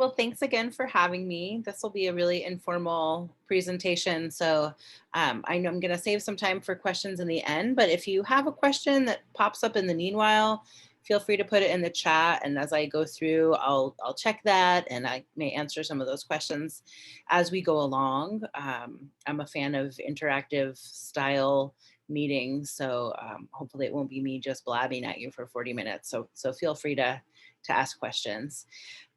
Well, thanks again for having me. This will be a really informal presentation. So I know I'm going to save some time for questions in the end, but if you have a question that pops up in the meanwhile, feel free to put it in the chat. And as I go through, I'll check that and I may answer some of those questions as we go along. I'm a fan of interactive style meetings. So hopefully it won't be me just blabbing at you for 40 minutes. So feel free to ask questions.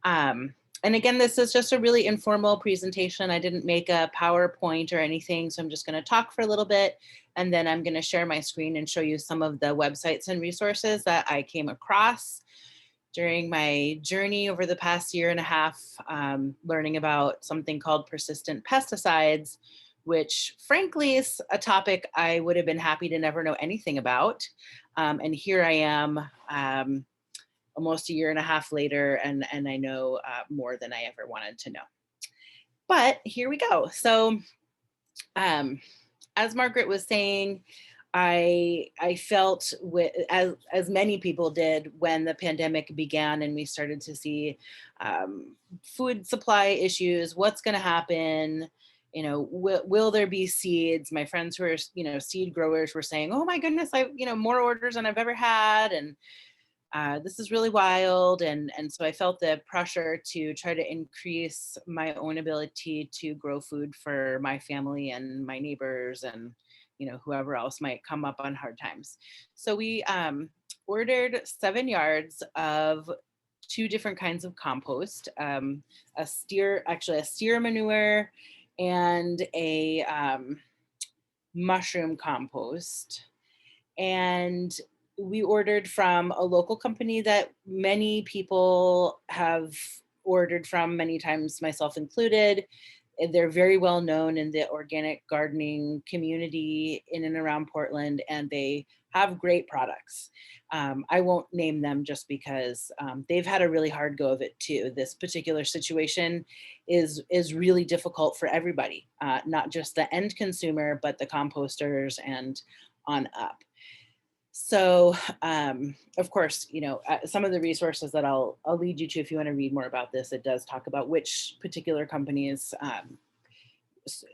Um, and again, this is just a really informal presentation. I didn't make a PowerPoint or anything, so I'm just going to talk for a little bit, and then I'm going to share my screen and show you some of the websites and resources that I came across during my journey over the past year and a half, learning about something called persistent pesticides, which frankly is a topic I would have been happy to never know anything about. And here I am, almost a year and a half later, and I know more than I ever wanted to know. But here we go. So, as Margaret was saying, I felt as many people did when the pandemic began and we started to see food supply issues. What's going to happen? Will there be seeds? My friends who are seed growers were saying, "Oh my goodness, I more orders than I've ever had," and this is really wild. And so I felt the pressure to try to increase my own ability to grow food for my family and my neighbors and whoever else might come up on hard times. So we ordered 7 yards of two different kinds of compost, a steer manure and a mushroom compost. And we ordered from a local company that many people have ordered from many times, myself included. They're very well known in the organic gardening community in and around Portland, and they have great products. I won't name them just because they've had a really hard go of it too. This particular situation is really difficult for everybody, not just the end consumer, but the composters and on up. So, of course, some of the resources that I'll lead you to if you want to read more about this, it does talk about which particular companies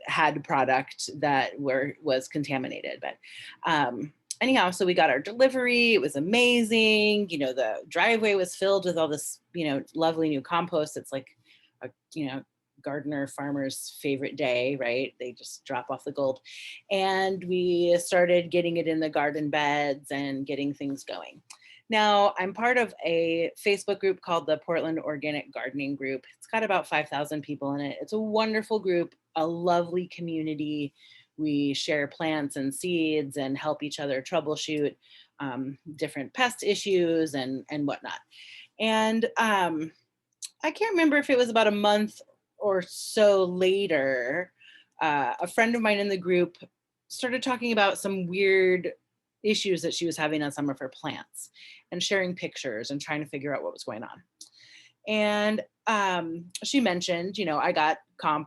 had product that was contaminated. But anyhow, so we got our delivery. It was amazing. The driveway was filled with all this, lovely new compost. It's like a, gardener farmer's favorite day, right? They just drop off the gold. And we started getting it in the garden beds and getting things going. Now, I'm part of a Facebook group called the Portland Organic Gardening Group. It's got about 5,000 people in it. It's a wonderful group, a lovely community. We share plants and seeds and help each other troubleshoot different pest issues and whatnot. And I can't remember if it was about a month or so later, a friend of mine in the group started talking about some weird issues that she was having on some of her plants and sharing pictures and trying to figure out what was going on. And she mentioned, I got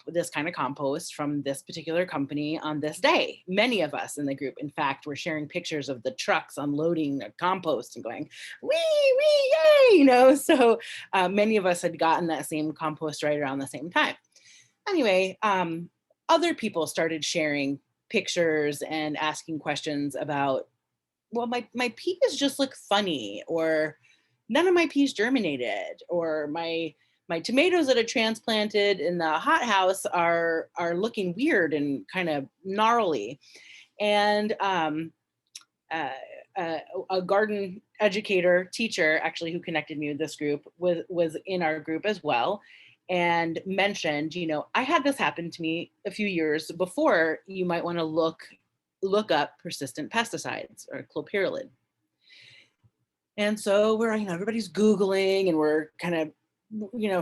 this kind of compost from this particular company on this day. Many of us in the group, in fact, were sharing pictures of the trucks unloading the compost and going, wee, yay, So many of us had gotten that same compost right around the same time. Anyway, other people started sharing pictures and asking questions about, well, my peas just look funny, or none of my peas germinated, or my tomatoes that are transplanted in the hothouse are looking weird and kind of gnarly. And a garden educator teacher actually who connected me with this group was in our group as well, and mentioned, I had this happen to me a few years before. You might want to look up persistent pesticides or Clopyralid. And so we're, everybody's Googling and we're kind of,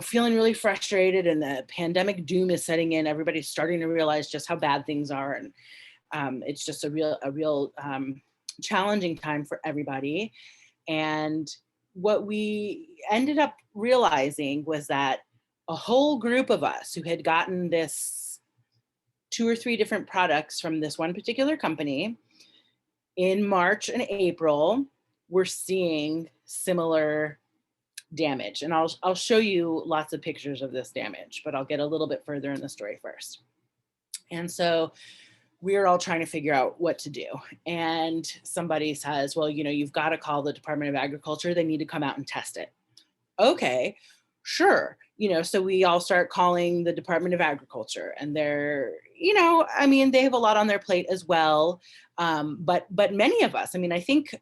feeling really frustrated, and the pandemic doom is setting in. Everybody's starting to realize just how bad things are. And it's just a real challenging time for everybody. And what we ended up realizing was that a whole group of us who had gotten this 2 or 3 different products from this one particular company in March and April, we're seeing similar damage. And I'll show you lots of pictures of this damage, but I'll get a little bit further in the story first. And so we're all trying to figure out what to do. And somebody says, well, you know, you've got to call the Department of Agriculture. They need to come out and test it. Okay, sure. You know, so we all start calling the Department of Agriculture, and they're, you know, I mean, they have a lot on their plate as well. But many of us, I mean, I think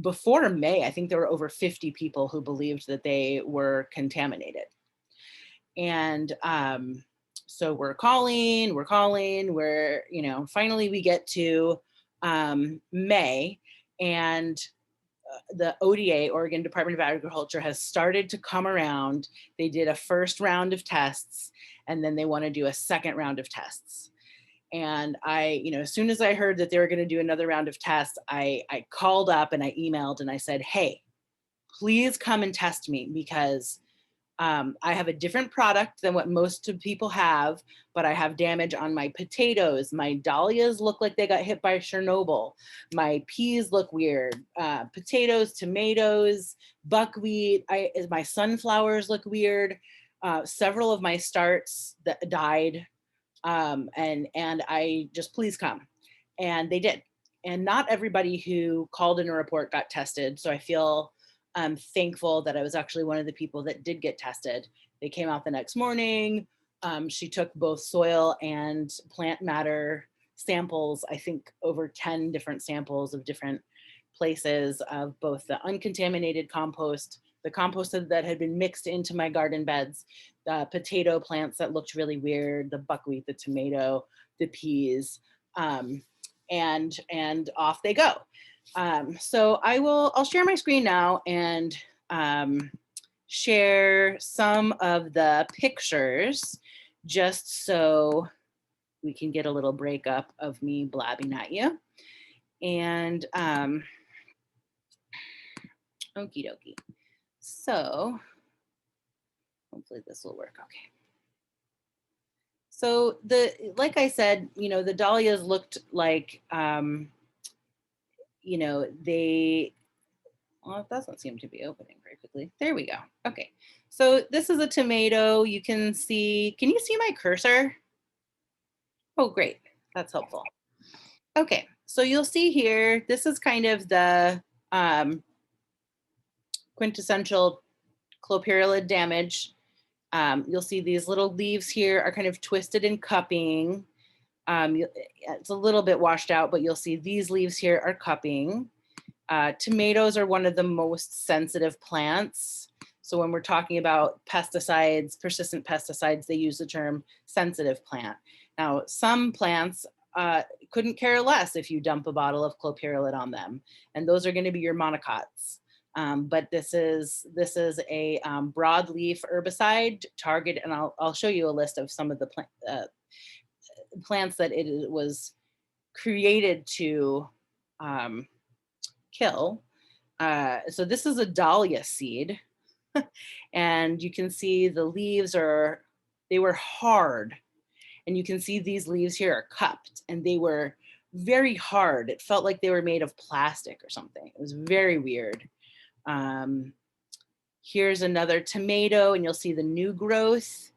before May, I think there were over 50 people who believed that they were contaminated. And so we're calling, you know, finally we get to May, and the ODA, Oregon Department of Agriculture, has started to come around. They did a first round of tests, and then they want to do a second round of tests. And I, you know, as soon as I heard that they were going to do another round of tests, I called up and I emailed and I said, hey, please come and test me, because I have a different product than what most people have, but I have damage on my potatoes. My dahlias look like they got hit by Chernobyl. My peas look weird. Potatoes, tomatoes, buckwheat. My sunflowers look weird. Several of my starts that died. And I just, please come. And they did. And not everybody who called in a report got tested. So I feel thankful that I was actually one of the people that did get tested. They came out the next morning. She took both soil and plant matter samples, I think over 10 different samples of different places of both the uncontaminated compost, the compost that had been mixed into my garden beds, the potato plants that looked really weird, the buckwheat, the tomato, the peas, and off they go. So I'll share my screen now and share some of the pictures, just so we can get a little breakup of me blabbing at you. And okie dokie. So hopefully this will work okay. So like I said, you know, the dahlias looked like, you know, well, it doesn't seem to be opening very quickly. There we go. Okay. So this is a tomato. You can you see my cursor? Oh, great. That's helpful. Okay. So you'll see here, this is kind of the quintessential Clopyralid damage. You'll see these little leaves here are kind of twisted and cupping. It's a little bit washed out, but you'll see these leaves here are cupping. Tomatoes are one of the most sensitive plants. So when we're talking about pesticides, persistent pesticides, they use the term sensitive plant. Now, some plants couldn't care less if you dump a bottle of Clopyralid on them, and those are going to be your monocots. But this is a broadleaf herbicide target, and I'll show you a list of some of the plants that it was created to kill. So this is a dahlia seed, and you can see the leaves they were hard, and you can see these leaves here are cupped, and they were very hard. It felt like they were made of plastic or something. It was very weird. Here's another tomato, and you'll see the new growth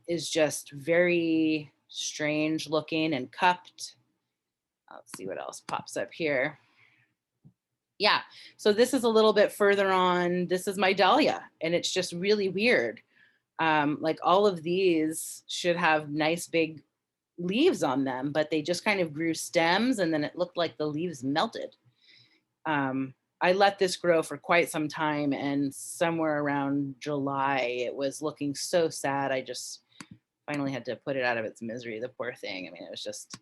is just very strange looking and cupped. Let's see what else pops up here. Yeah, so this is a little bit further on. This is my dahlia, and it's just really weird. Like all of these should have nice big leaves on them, but they just kind of grew stems, and then it looked like the leaves melted. I let this grow for quite some time, and somewhere around July, it was looking so sad. I just finally had to put it out of its misery, the poor thing. I mean, it was just,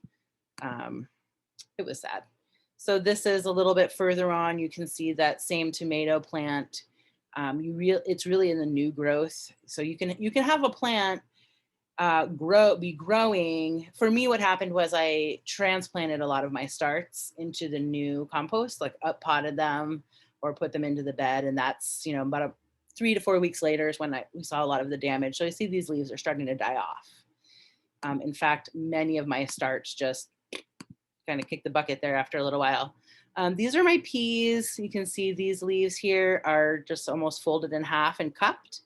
it was sad. So this is a little bit further on. You can see that same tomato plant. It's really in the new growth. So you can have a plant be growing. For me, what happened was I transplanted a lot of my starts into the new compost, like up potted them or put them into the bed. And that's, you know, about 3 to 4 weeks later is when we saw a lot of the damage. So you see these leaves are starting to die off. In fact, many of my starts just kind of kicked the bucket there after a little while. These are my peas. You can see these leaves here are just almost folded in half and cupped.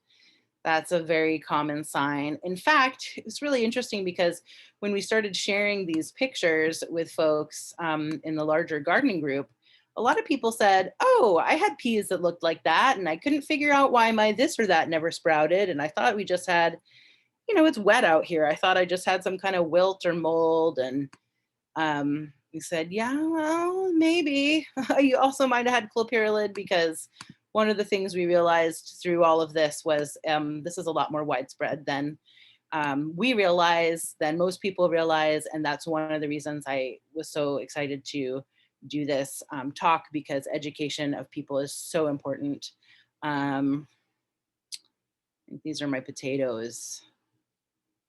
That's a very common sign. In fact, it's really interesting because when we started sharing these pictures with folks in the larger gardening group, a lot of people said, oh, I had peas that looked like that, and I couldn't figure out why my this or that never sprouted. And I thought we just had, it's wet out here. I thought I just had some kind of wilt or mold. And we said, yeah, well, maybe. You also might have had Clopyralid, because one of the things we realized through all of this was this is a lot more widespread than we realize, than most people realize. And that's one of the reasons I was so excited to do this talk, because education of people is so important. These are my potatoes.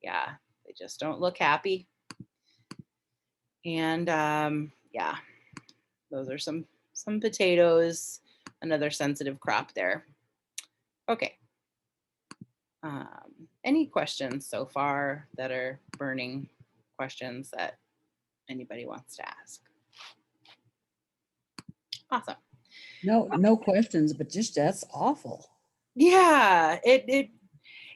Yeah, they just don't look happy. And yeah, those are some potatoes, another sensitive crop there. Okay. Any questions so far that are burning questions that anybody wants to ask? Awesome. No questions, but just that's awful. Yeah, it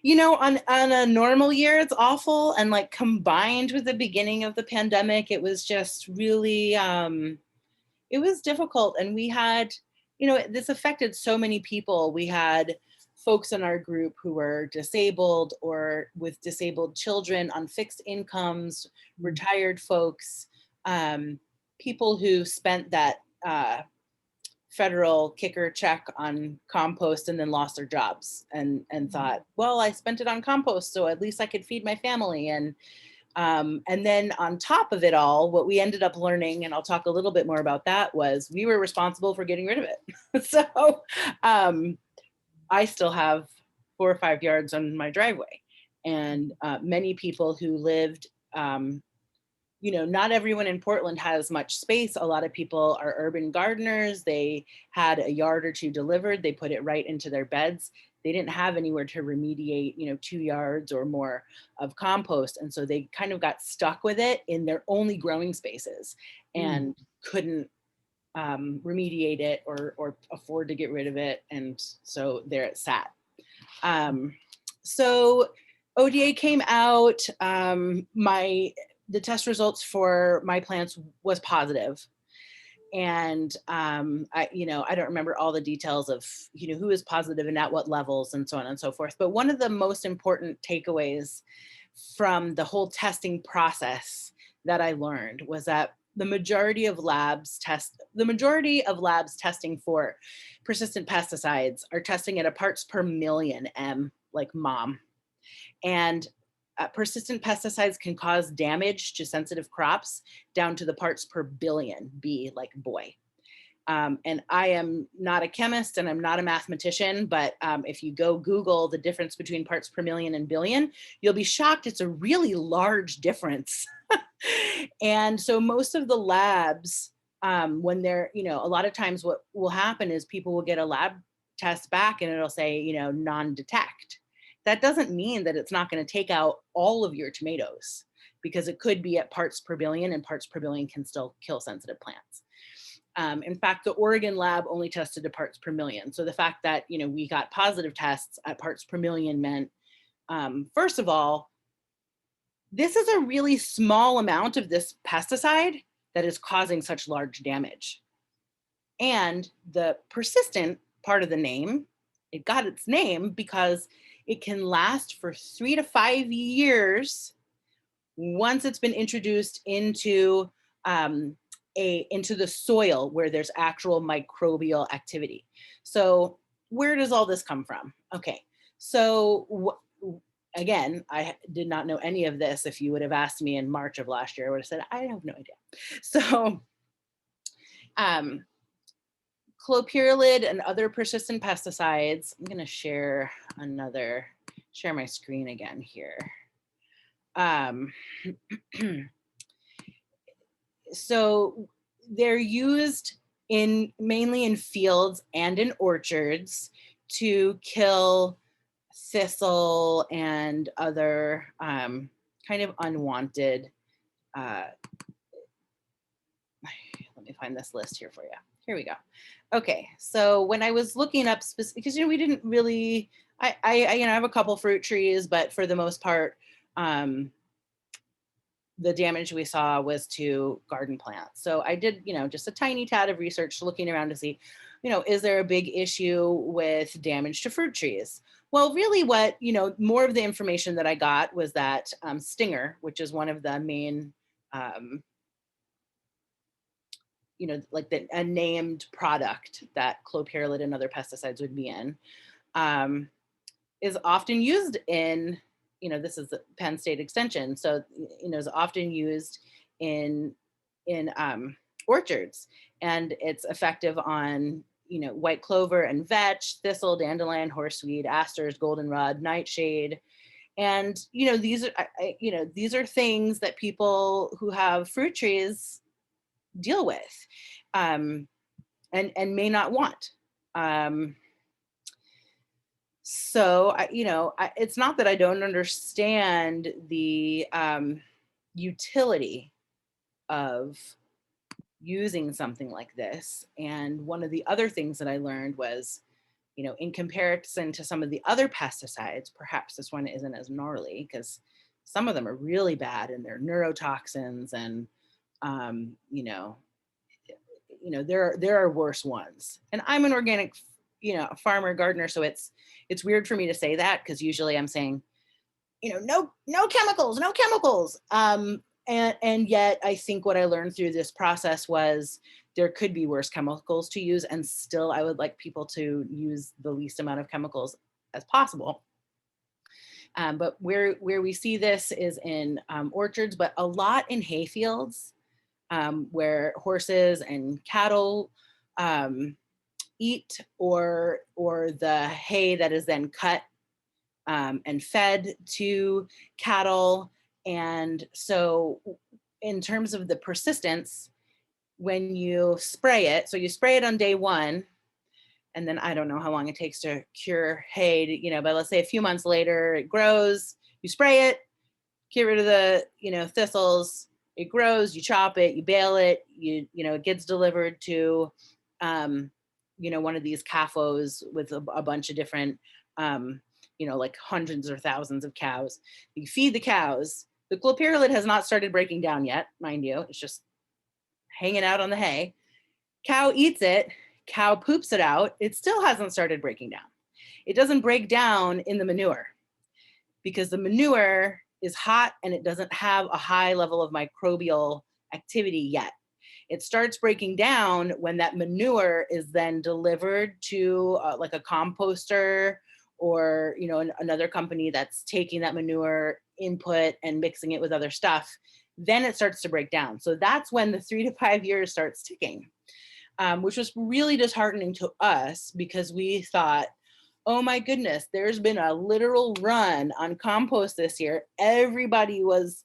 on a normal year, it's awful. And like combined with the beginning of the pandemic, it was just really, it was difficult. And we had, this affected so many people. We had folks in our group who were disabled or with disabled children on fixed incomes, retired folks, people who spent that federal kicker check on compost and then lost their jobs and thought, well, I spent it on compost, so at least I could feed my family. And then on top of it all, what we ended up learning, and I'll talk a little bit more about that, was we were responsible for getting rid of it. So I still have 4 or 5 yards on my driveway. And many people who lived, not everyone in Portland has much space. A lot of people are urban gardeners. They had a yard or two delivered. They put it right into their beds. They didn't have anywhere to remediate, 2 yards or more of compost. And so they kind of got stuck with it in their only growing spaces and couldn't remediate it or afford to get rid of it. And so there it sat. So ODA came out. The test results for my plants was positive. And I don't remember all the details of who is positive and at what levels and so on and so forth. But one of the most important takeaways from the whole testing process that I learned was that the majority of labs testing for persistent pesticides are testing at a parts per million, M, like mom. And persistent pesticides can cause damage to sensitive crops down to the parts per billion, B, like boy. And I am not a chemist and I'm not a mathematician, but if you go Google the difference between parts per million and billion, you'll be shocked. It's a really large difference. And so most of the labs, when they're, a lot of times what will happen is people will get a lab test back and it'll say, non-detect. That doesn't mean that it's not going to take out all of your tomatoes, because it could be at parts per billion, and parts per billion can still kill sensitive plants. In fact, the Oregon lab only tested to parts per million. So the fact that, we got positive tests at parts per million meant, first of all, this is a really small amount of this pesticide that is causing such large damage. And the persistent part of the name, it got its name because it can last for 3 to 5 years once it's been introduced into into the soil where there's actual microbial activity. So where does all this come from? Okay, so again, I did not know any of this. If you would have asked me in March of last year, I would have said, I have no idea. So Clopyralid and other persistent pesticides. I'm going to share my screen again here. So they're used mainly in fields and in orchards to kill thistle and other kind of unwanted. Let me find this list here for you. Here we go. Okay, so when I was looking up because we didn't really, I have a couple fruit trees, but for the most part, the damage we saw was to garden plants. So I did, just a tiny tad of research looking around to see, is there a big issue with damage to fruit trees? Well, really what, more of the information that I got was that stinger, which is one of the main, like a named product that clopyralid and other pesticides would be in, is often used in, this is the Penn State Extension, so is often used in orchards, and it's effective on white clover and vetch, thistle, dandelion, horseweed, asters, goldenrod, nightshade, and these are these are things that people who have fruit trees deal with, and may not want. So it's not that I don't understand the utility of using something like this. And one of the other things that I learned was, in comparison to some of the other pesticides, perhaps this one isn't as gnarly because some of them are really bad and they're neurotoxins, and there are worse ones. And I'm an organic farmer gardener, so it's weird for me to say that because usually I'm saying no chemicals, no chemicals, and yet I think what I learned through this process was there could be worse chemicals to use, and still I would like people to use the least amount of chemicals as possible. But where we see this is in orchards, but a lot in hay fields, where horses and cattle eat, or the hay that is then cut and fed to cattle. And so in terms of the persistence, when you spray it, so you spray it on day one, and then I don't know how long it takes to cure hay, but let's say a few months later it grows, you spray it, get rid of the, thistles, it grows, you chop it, you bale it, it gets delivered to, one of these CAFOs with a bunch of different, like hundreds or thousands of cows. You feed the cows. The clopyralid has not started breaking down yet, mind you. It's just hanging out on the hay. Cow eats it. Cow poops it out. It still hasn't started breaking down. It doesn't break down in the manure because the manure is hot and it doesn't have a high level of microbial activity yet. It starts breaking down when that manure is then delivered to like a composter, or another company that's taking that manure input and mixing it with other stuff. Then it starts to break down. So that's when the 3 to 5 years starts ticking, which was really disheartening to us because we thought, oh my goodness, there's been a literal run on compost this year. Everybody was,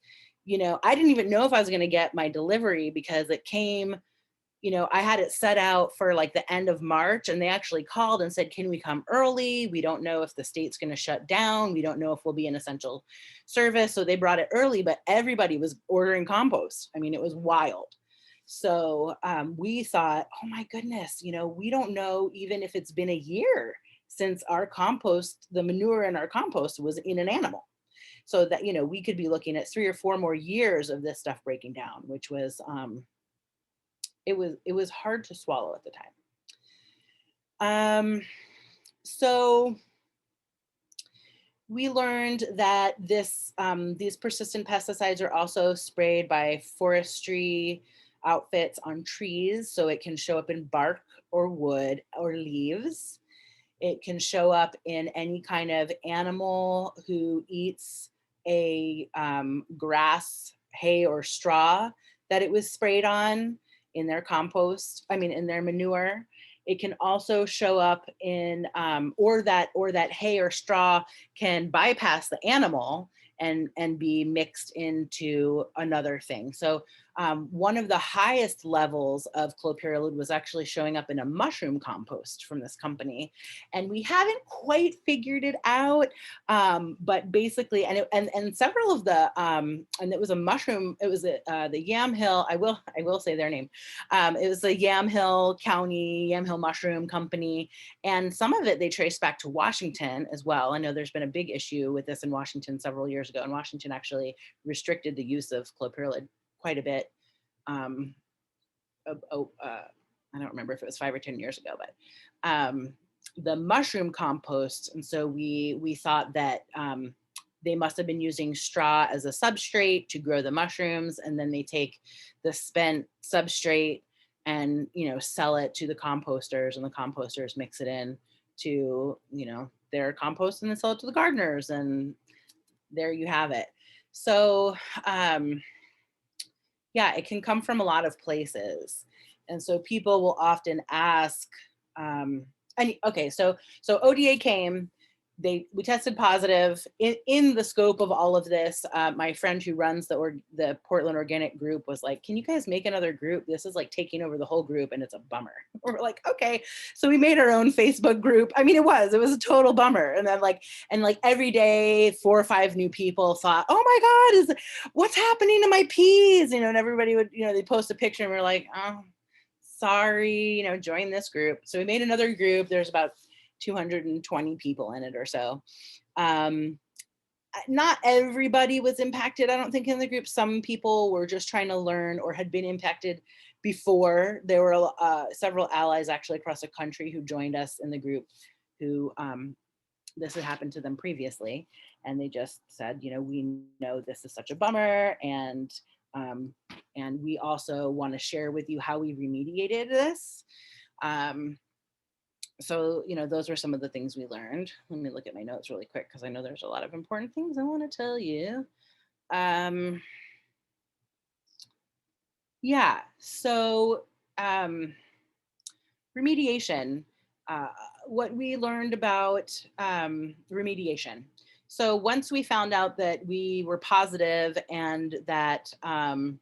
I didn't even know if I was going to get my delivery because it came, I had it set out for like the end of March, and they actually called and said, can we come early? We don't know if the state's going to shut down. We don't know if we'll be an essential service. So they brought it early, but everybody was ordering compost. I mean, it was wild. So we thought, oh my goodness, we don't know even if it's been a year since our compost, the manure in our compost was in an animal. So that, we could be looking at 3 or 4 more years of this stuff breaking down, which was, it was hard to swallow at the time. So we learned that these persistent pesticides are also sprayed by forestry outfits on trees. So it can show up in bark or wood or leaves. It can show up in any kind of animal who eats a grass, hay, or straw that it was sprayed on in their compost, in their manure. It can also show up in, or that hay or straw can bypass the animal and be mixed into another thing. So one of the highest levels of clopyralid was actually showing up in a mushroom compost from this company. And we haven't quite figured it out. But basically, and several of the, and it was a mushroom, it was the Yamhill, I will say their name. It was the Yamhill County, Yamhill Mushroom Company. And some of it they traced back to Washington as well. I know there's been a big issue with this in Washington several years ago, and Washington actually restricted the use of clopyralid quite a bit. I don't remember if it was 5 or 10 years ago, but the mushroom compost. And so we thought that they must have been using straw as a substrate to grow the mushrooms, and then they take the spent substrate and sell it to the composters, and the composters mix it in to their compost and then sell it to the gardeners, and there you have it. So yeah, it can come from a lot of places. And so people will often ask, and okay, so ODA came, we tested positive in the scope of all of this. My friend who runs the Portland Organic Group was like, can you guys make another group? This is like taking over the whole group and it's a bummer. We're like, okay. So we made our own Facebook group. I mean, it was a total bummer. And then every day, 4 or 5 new people thought, oh my God, what's happening to my peas? And everybody would, they post a picture and we're like, oh, sorry, join this group. So we made another group. There's about 220 people in it or so. Not everybody was impacted, I don't think, in the group. Some people were just trying to learn or had been impacted before. There were several allies actually across the country who joined us in the group who this had happened to them previously. And they just said, we know this is such a bummer. And we also want to share with you how we remediated this. So, those were some of the things we learned. Let me look at my notes really quick because I know there's a lot of important things I want to tell you. Yeah, so remediation, what we learned about remediation. So once we found out that we were positive and that, and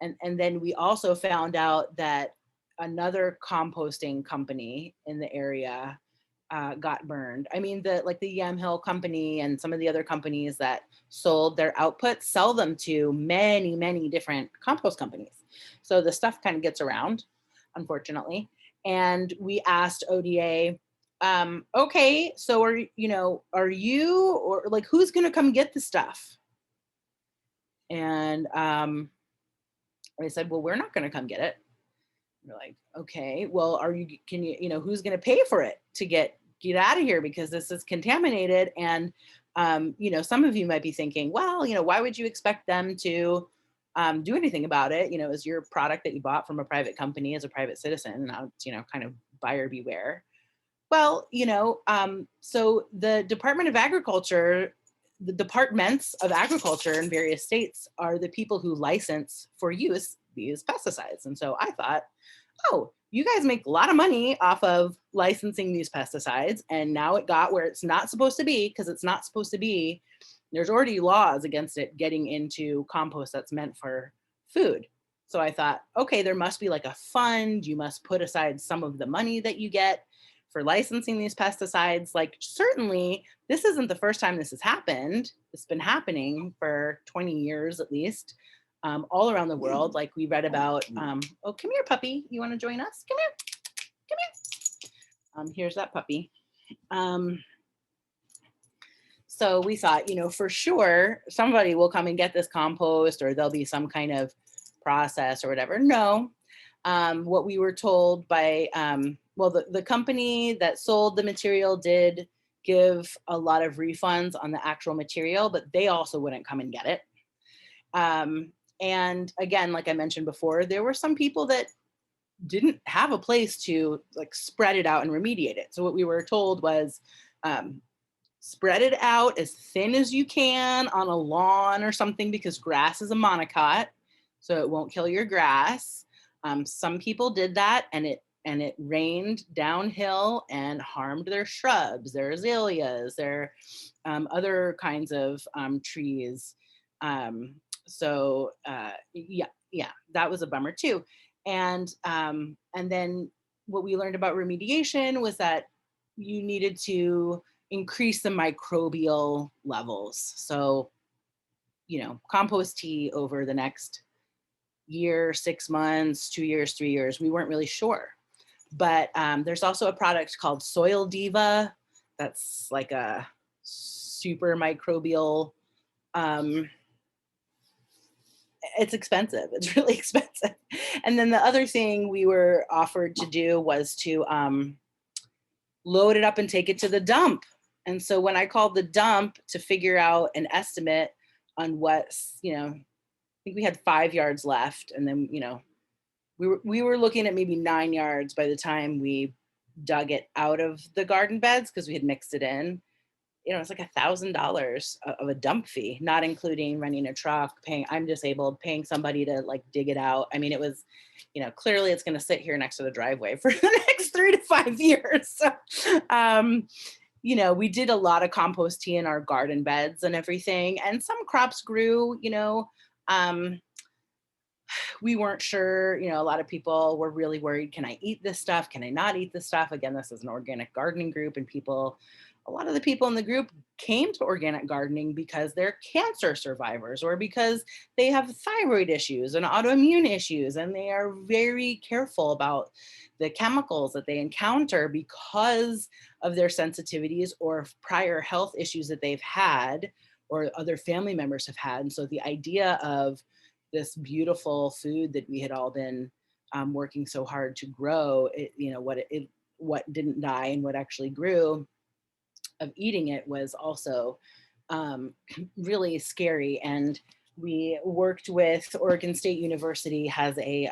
then we also found out that another composting company in the area got burned. I mean, the Yamhill company and some of the other companies that sold their output sell them to many, many different compost companies. So the stuff kind of gets around, unfortunately. And we asked ODA, okay, so are you, or who's going to come get the stuff? And they said, well, we're not going to come get it. We're like, okay, well, who's going to pay for it to get out of here, because this is contaminated? And some of you might be thinking, well, why would you expect them to do anything about it? Is your product that you bought from a private company as a private citizen. Now it's kind of buyer beware. Well, so the Department of Agriculture, the departments of agriculture in various states are the people who license for use these pesticides. And so I thought, oh, you guys make a lot of money off of licensing these pesticides. And now it got where it's not supposed to be, because it's not supposed to be. There's already laws against it getting into compost that's meant for food. So I thought, okay, there must be like a fund. You must put aside some of the money that you get for licensing these pesticides. Like, certainly this isn't the first time this has happened. It's been happening for 20 years at least, all around the world. Like we read about, oh, come here, puppy. You want to join us? Come here. Here's that puppy. So we thought, for sure, somebody will come and get this compost, or there'll be some kind of process or whatever. No. What we were told by, the company that sold the material did give a lot of refunds on the actual material, but they also wouldn't come and get it. And again, like I mentioned before, there were some people that didn't have a place to spread it out and remediate it. So what we were told was, spread it out as thin as you can on a lawn or something, because grass is a monocot, so it won't kill your grass. Some people did that, and it rained downhill and harmed their shrubs, their azaleas, their other kinds of trees. Yeah, yeah, that was a bummer too. And then what we learned about remediation was that you needed to increase the microbial levels. So, compost tea over the next year, 6 months, 2 years, 3 years, we weren't really sure. But there's also a product called Soil Diva that's like a super microbial. Um, it's expensive. It's really expensive. And then the other thing we were offered to do was to load it up and take it to the dump. And so when I called the dump to figure out an estimate on what, I think we had 5 yards left. And then, we were looking at maybe 9 yards by the time we dug it out of the garden beds because we had mixed it in. It's like $1,000 of a dump fee, not including renting a truck, I'm disabled, paying somebody to like dig it out. I mean, it was, clearly it's going to sit here next to the driveway for the next 3 to 5 years. So, we did a lot of compost tea in our garden beds and everything. And some crops grew, we weren't sure, a lot of people were really worried, can I eat this stuff? Can I not eat this stuff? Again, this is an organic gardening group, and a lot of the people in the group came to organic gardening because they're cancer survivors or because they have thyroid issues and autoimmune issues, and they are very careful about the chemicals that they encounter because of their sensitivities or prior health issues that they've had or other family members have had. And so the idea of this beautiful food that we had all been working so hard to grow, what didn't die and what actually grew, of eating it was also really scary. And we worked with Oregon State University, has a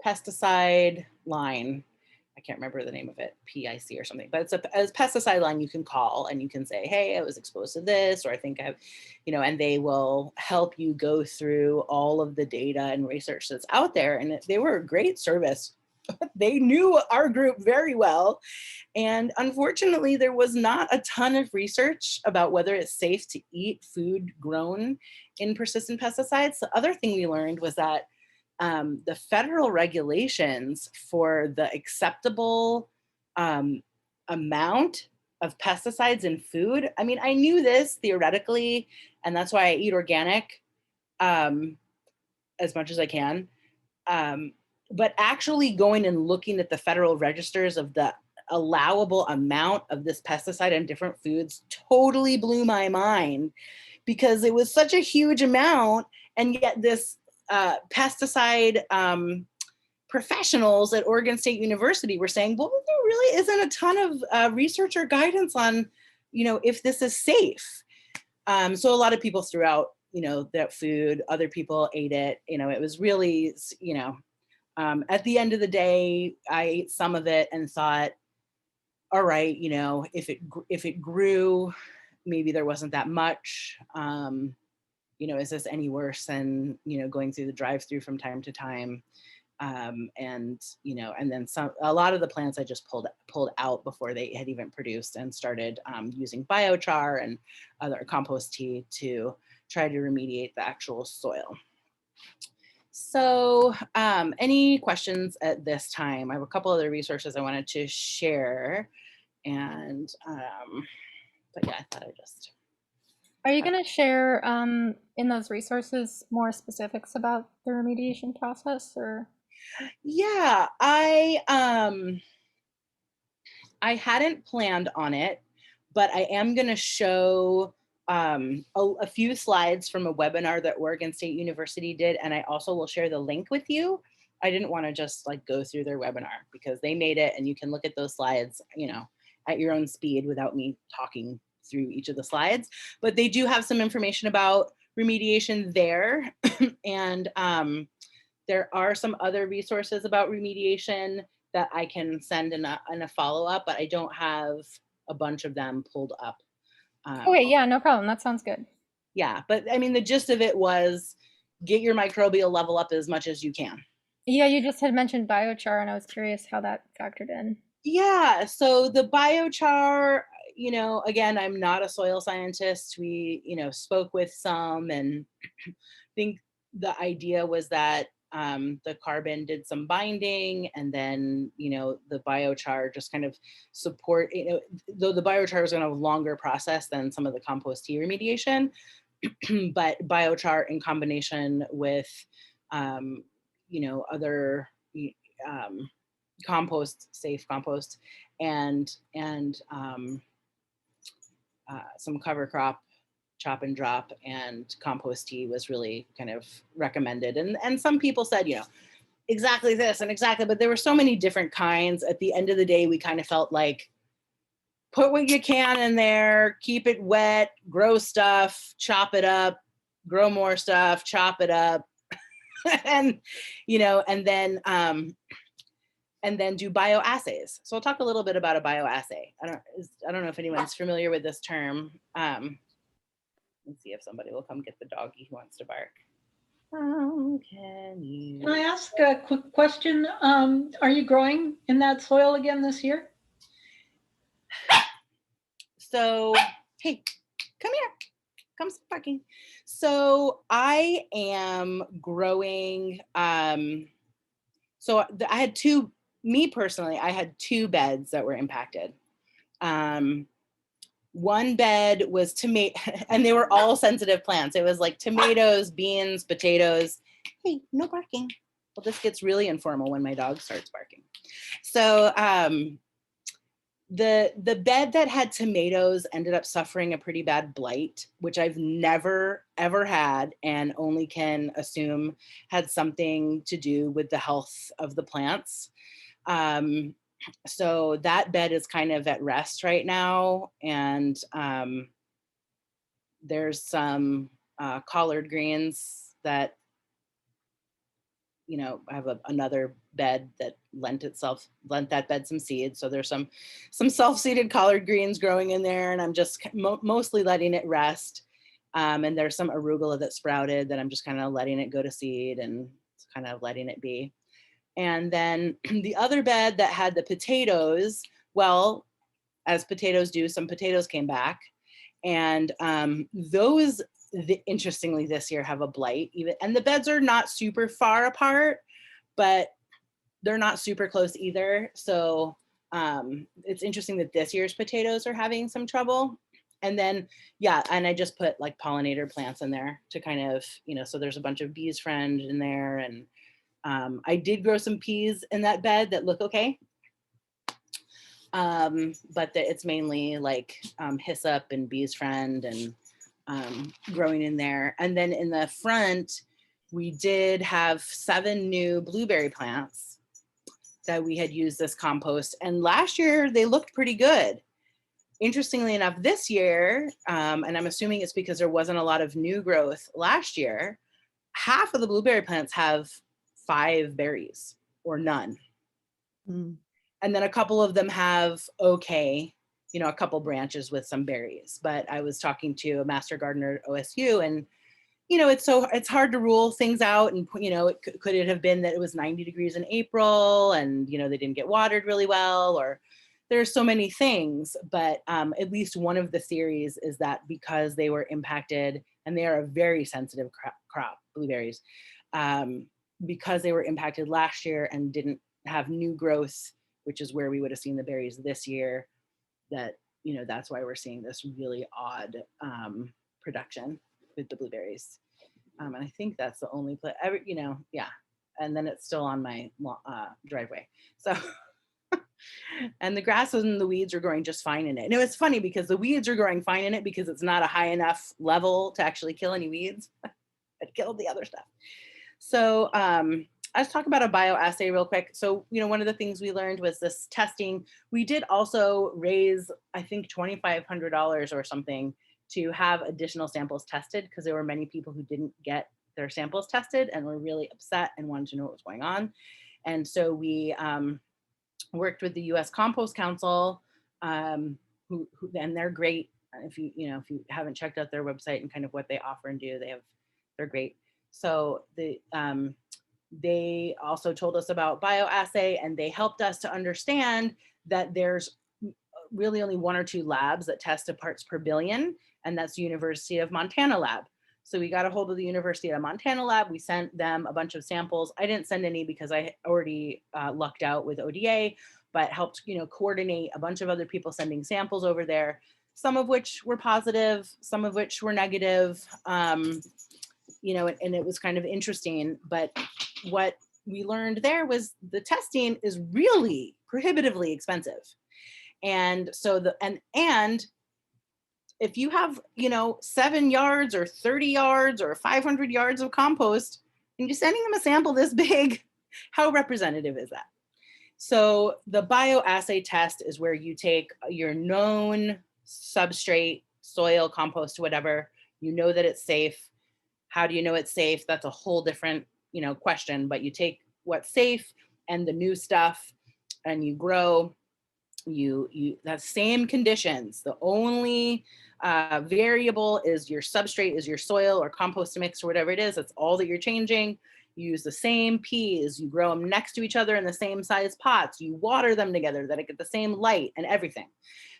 pesticide line. I can't remember the name of it, PIC or something, but it's a pesticide line you can call and you can say, hey, I was exposed to this, or I think I've, and they will help you go through all of the data and research that's out there. And they were a great service. They knew our group very well. And unfortunately, there was not a ton of research about whether it's safe to eat food grown in persistent pesticides. The other thing we learned was that the federal regulations for the acceptable amount of pesticides in food. I mean, I knew this theoretically, and that's why I eat organic as much as I can. But actually going and looking at the federal registers of the allowable amount of this pesticide in different foods totally blew my mind, because it was such a huge amount. And yet this pesticide professionals at Oregon State University were saying, well, there really isn't a ton of research or guidance on, if this is safe. So a lot of people threw out, that food. Other people ate it. It was really, at the end of the day, I ate some of it and thought, all right, if it grew, maybe there wasn't that much. Is this any worse than, going through the drive-through from time to time? And then a lot of the plants I just pulled out before they had even produced, and started using biochar and other compost tea to try to remediate the actual soil. So any questions at this time? I have a couple other resources I wanted to share, and but yeah, I thought I just. Are you going to share in those resources more specifics about the remediation process, or? Yeah, I hadn't planned on it, but I am going to show a few slides from a webinar that Oregon State University did, and I also will share the link with you. I didn't want to just like go through their webinar, because they made it and you can look at those slides, at your own speed without me talking through each of the slides. But they do have some information about remediation there. And there are some other resources about remediation that I can send in a follow-up, but I don't have a bunch of them pulled up. Okay, yeah, no problem. That sounds good. Yeah, but I mean, the gist of it was get your microbial level up as much as you can. Yeah, you just had mentioned biochar, and I was curious how that factored in. Yeah, so the biochar, you know, again, I'm not a soil scientist. We, you know, spoke with some, and I think the idea was that the carbon did some binding, and then, you know, the biochar just kind of support, you know, though the biochar is going to have a longer process than some of the compost tea remediation, but biochar in combination with, you know, other compost, safe compost, and some cover crop, chop and drop, and compost tea was really kind of recommended. And some people said, you know, exactly this and exactly, but there were so many different kinds. At the end of the day, we kind of felt like, put what you can in there, keep it wet, grow stuff, chop it up, grow more stuff, chop it up, and, you know, and then do bioassays. So I'll talk a little bit about a bioassay. I don't know if anyone's familiar with this term. Let's see if somebody will come get the doggy who wants to bark. How can you? Can I ask a quick question? Are you growing in that soil again this year? So, hey, come here. Come start barking. So I am growing. So I had two, me personally, I had two beds that were impacted. One bed was tomato, and they were all sensitive plants. It was like tomatoes, beans, potatoes. Hey, no barking. Well, this gets really informal when my dog starts barking. So the bed that had tomatoes ended up suffering a pretty bad blight, which I've never ever had, and only can assume had something to do with the health of the plants. So that bed is kind of at rest right now, and there's some collard greens that, you know, I have another bed that lent that bed some seeds. So there's some self-seeded collard greens growing in there, and I'm just mostly letting it rest. And there's some arugula that sprouted that I'm just kind of letting it go to seed and kind of letting it be. And then the other bed that had the potatoes, well, as potatoes do, some potatoes came back, and those, interestingly, this year have a blight. And the beds are not super far apart, but they're not super close either. So it's interesting that this year's potatoes are having some trouble. And then, yeah, and I just put like pollinator plants in there to kind of, you know, so there's a bunch of bees friend in there, and I did grow some peas in that bed that look okay. But it's mainly like hyssop and bees friend and growing in there. And then in the front, we did have 7 new blueberry plants that we had used this compost. And last year they looked pretty good. Interestingly enough, this year, and I'm assuming it's because there wasn't a lot of new growth last year, half of the blueberry plants have 5 berries or none. Mm. And then a couple of them have, okay, you know, a couple branches with some berries. But I was talking to a master gardener at OSU, and, you know, it's hard to rule things out. And, you know, could it have been that it was 90 degrees in April and, you know, they didn't get watered really well, or there's so many things. But at least one of the theories is that because they were impacted, and they are a very sensitive crop, blueberries, because they were impacted last year and didn't have new growth, which is where we would have seen the berries this year, that, you know, that's why we're seeing this really odd production with the blueberries. And I think that's the only place, you know, yeah. And then it's still on my driveway. So, and the grass and the weeds are growing just fine in it. And it was funny because the weeds are growing fine in it because it's not a high enough level to actually kill any weeds. It killed the other stuff. So, let's talk about a bioassay real quick. So, you know, one of the things we learned was this testing. We did also raise, I think, $2,500 or something to have additional samples tested, because there were many people who didn't get their samples tested and were really upset and wanted to know what was going on. And so we worked with the U.S. Compost Council, who and they're great. If you haven't checked out their website and kind of what they offer and do, they're great. So they also told us about bioassay, and they helped us to understand that there's really only 1 or 2 labs that tested parts per billion, and that's University of Montana lab. So we got a hold of the University of Montana lab. We sent them a bunch of samples. I didn't send any because I already lucked out with ODA, but helped, coordinate a bunch of other people sending samples over there, some of which were positive, some of which were negative, and it was kind of interesting. But what we learned there was the testing is really prohibitively expensive. And so and if you have, 7 yards or 30 yards or 500 yards of compost and you're sending them a sample this big, how representative is that? So the bioassay test is where you take your known substrate, soil, compost, whatever, you know that it's safe. How do you know it's safe? That's a whole different, question, but you take what's safe and the new stuff and you grow, you that same conditions. The only variable is your substrate, is your soil or compost mix or whatever it is. That's all that you're changing. You use the same peas, you grow them next to each other in the same size pots, you water them together that it get the same light and everything,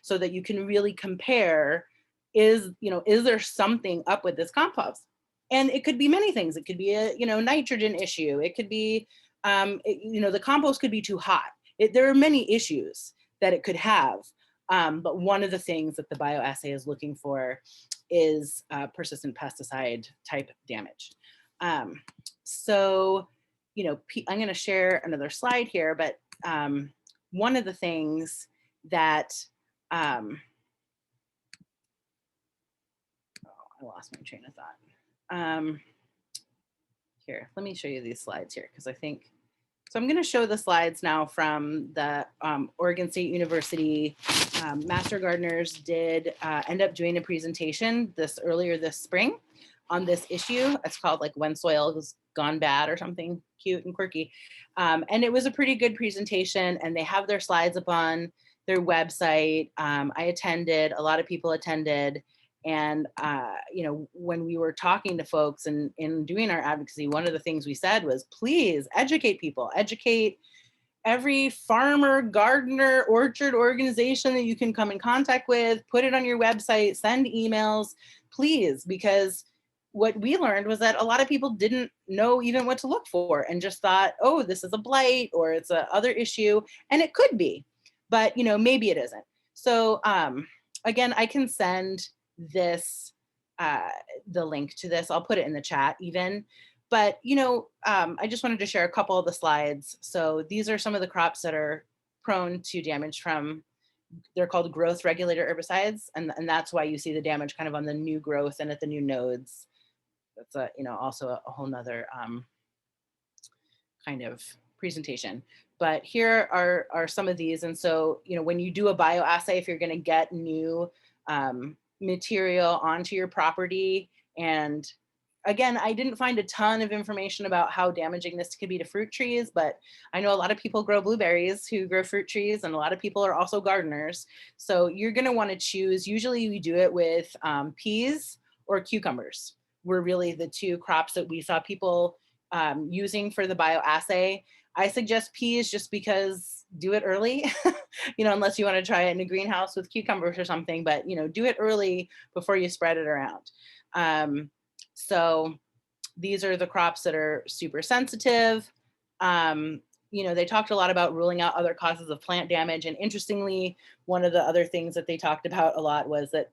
so that you can really compare, is there something up with this compost? And it could be many things. It could be a nitrogen issue. It could be the compost could be too hot. There are many issues that it could have. But one of the things that the bioassay is looking for is persistent pesticide type damage. So, I'm going to share another slide here, but one of the things that, I lost my train of thought. Here, let me show you these slides here, because I think, so I'm going to show the slides now from the Oregon State University Master Gardeners did end up doing a presentation earlier this spring on this issue. It's called like When Soil Has Gone Bad or something cute and quirky. And it was a pretty good presentation, and they have their slides up on their website. I attended, a lot of people attended. And, when we were talking to folks and in doing our advocacy, one of the things we said was, please educate people, educate every farmer, gardener, orchard organization that you can come in contact with, put it on your website, send emails, please, because what we learned was that a lot of people didn't know even what to look for and just thought, oh, this is a blight or it's a other issue. And it could be, but maybe it isn't. So again, I can send this, the link to this. I'll put it in the chat even. But, I just wanted to share a couple of the slides. So these are some of the crops that are prone to damage from, they're called growth regulator herbicides. And that's why you see the damage kind of on the new growth and at the new nodes. That's also a whole nother kind of presentation. But here are some of these. And so, when you do a bioassay, if you're going to get new material onto your property, and again, I didn't find a ton of information about how damaging this could be to fruit trees, but I know a lot of people grow blueberries who grow fruit trees, and a lot of people are also gardeners. So you're going to want to choose, usually we do it with peas or cucumbers were really the two crops that we saw people using for the bioassay. I suggest peas just because do it early, unless you want to try it in a greenhouse with cucumbers or something, but, do it early before you spread it around. So these are the crops that are super sensitive. They talked a lot about ruling out other causes of plant damage. And interestingly, one of the other things that they talked about a lot was that,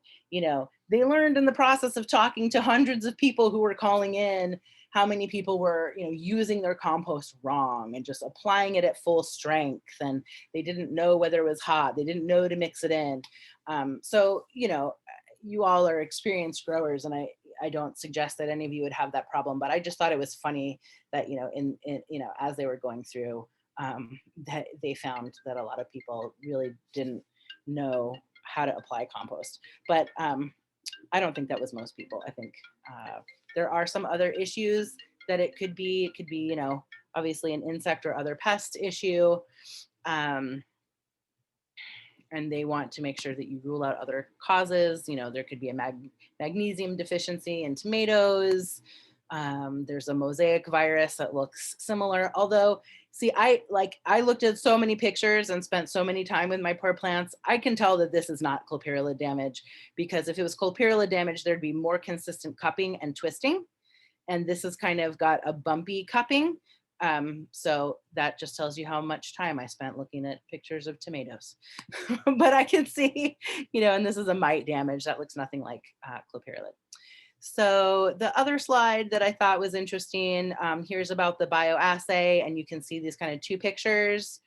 they learned in the process of talking to hundreds of people who were calling in how many people were, using their compost wrong and just applying it at full strength. And they didn't know whether it was hot. They didn't know to mix it in. So, you all are experienced growers, and I don't suggest that any of you would have that problem, but I just thought it was funny that, in as they were going through, that they found that a lot of people really didn't know how to apply compost. But I don't think that was most people. I think there are some other issues that it could be. It could be, obviously an insect or other pest issue. And they want to make sure that you rule out other causes. There could be a magnesium deficiency in tomatoes. There's a mosaic virus that looks similar, although See, I looked at so many pictures and spent so many time with my poor plants. I can tell that this is not Clopyralid damage, because if it was Clopyralid damage, there'd be more consistent cupping and twisting. And this has kind of got a bumpy cupping. So that just tells you how much time I spent looking at pictures of tomatoes. But I can see, and this is a mite damage that looks nothing like Clopyralid. So the other slide that I thought was interesting, here's about the bioassay, and you can see these kind of two pictures.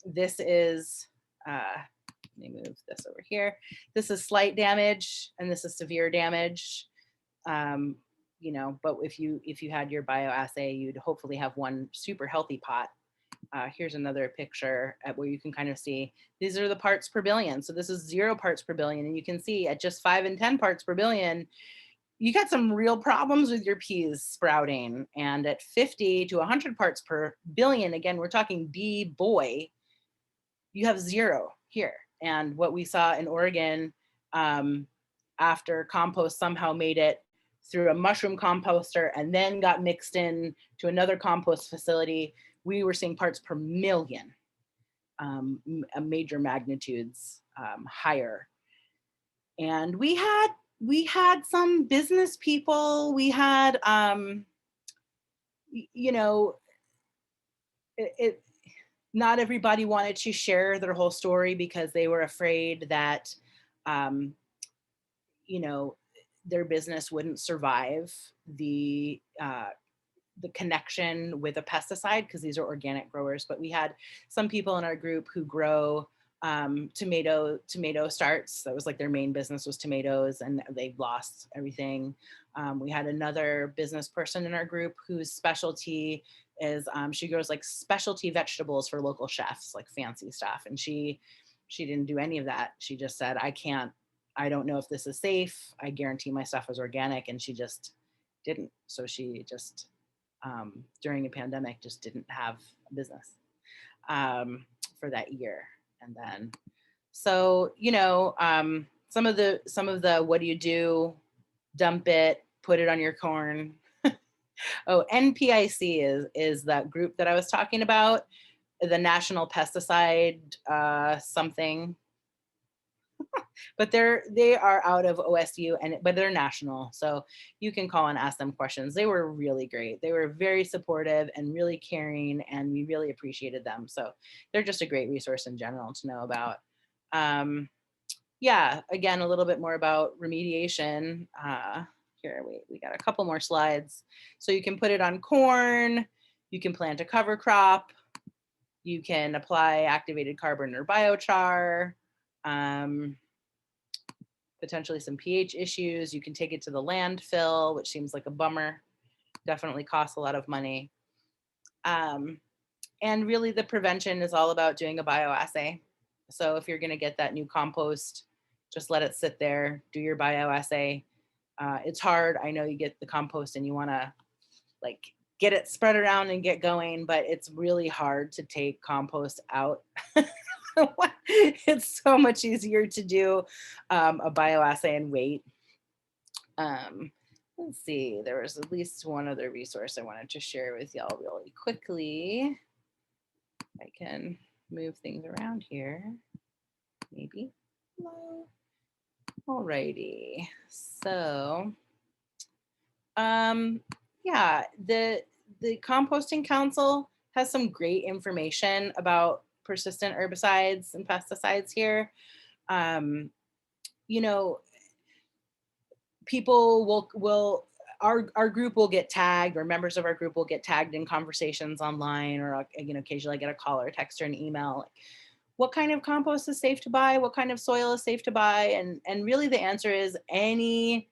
This is, let me move this over here. This is slight damage, and this is severe damage. But if you had your bioassay, you'd hopefully have one super healthy pot. Here's another picture where you can kind of see, these are the parts per billion. So this is 0 parts per billion. And you can see at just 5 and 10 parts per billion, you got some real problems with your peas sprouting. And at 50 to 100 parts per billion, again, we're talking bee boy, you have 0 here. And what we saw in Oregon, after compost somehow made it through a mushroom composter and then got mixed in to another compost facility, we were seeing parts per million, major magnitudes higher. And we had some business people, we had, not everybody wanted to share their whole story because they were afraid that, their business wouldn't survive the connection with a pesticide, because these are organic growers. But we had some people in our group who grow tomato starts. That was like their main business was tomatoes, and they've lost everything. We had another business person in our group whose specialty is she grows like specialty vegetables for local chefs, like fancy stuff. And she didn't do any of that. She just said, I don't know if this is safe. I guarantee my stuff is organic. And she just didn't. So she just, during a pandemic, just didn't have a business for that year. And then, so, some of the, what do you do? Dump it, put it on your corn. Oh, NPIC is that group that I was talking about, the National Pesticide something. But they are out of OSU, but they're national, so you can call and ask them questions. They were really great. They were very supportive and really caring, and we really appreciated them. So they're just a great resource in general to know about. Yeah, again, a little bit more about remediation. Here, we got a couple more slides. So you can put it on corn, you can plant a cover crop, you can apply activated carbon or biochar, potentially some pH issues. You can take it to the landfill, which seems like a bummer. Definitely costs a lot of money. And really the prevention is all about doing a bioassay. So if you're gonna get that new compost, just let it sit there, do your bioassay. It's hard. I know you get the compost and you wanna like get it spread around and get going, but it's really hard to take compost out. It's so much easier to do a bioassay and wait. Let's see, there was at least one other resource I wanted to share with y'all really quickly. I can move things around here, maybe. Hello. Alrighty, so yeah, the Composting Council has some great information about persistent herbicides and pesticides here. People will our group will get tagged, or members of our group will get tagged in conversations online, or occasionally I get a call or a text or an email. Like, what kind of compost is safe to buy? What kind of soil is safe to buy? And really the answer is any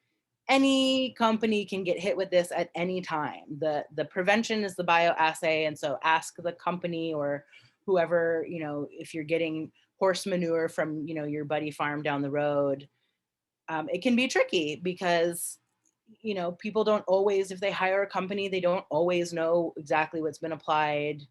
company can get hit with this at any time. The prevention is the bioassay, and so ask the company or whoever, if you're getting horse manure from your buddy farm down the road. It can be tricky because people don't always, if they hire a company, they don't always know exactly what's been applied.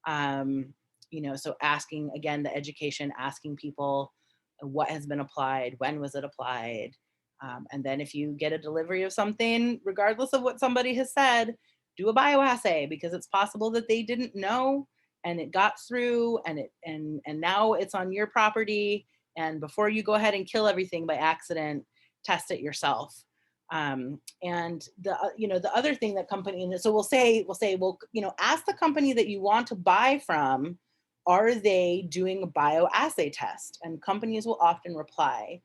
So asking, again, the education, asking people what has been applied, when was it applied, and then if you get a delivery of something, regardless of what somebody has said, do a bioassay, because it's possible that they didn't know and it got through, and now it's on your property. And before you go ahead and kill everything by accident, test it yourself. And the other thing that company, and so we'll say, well, ask the company that you want to buy from, are they doing a bioassay test? And companies will often reply,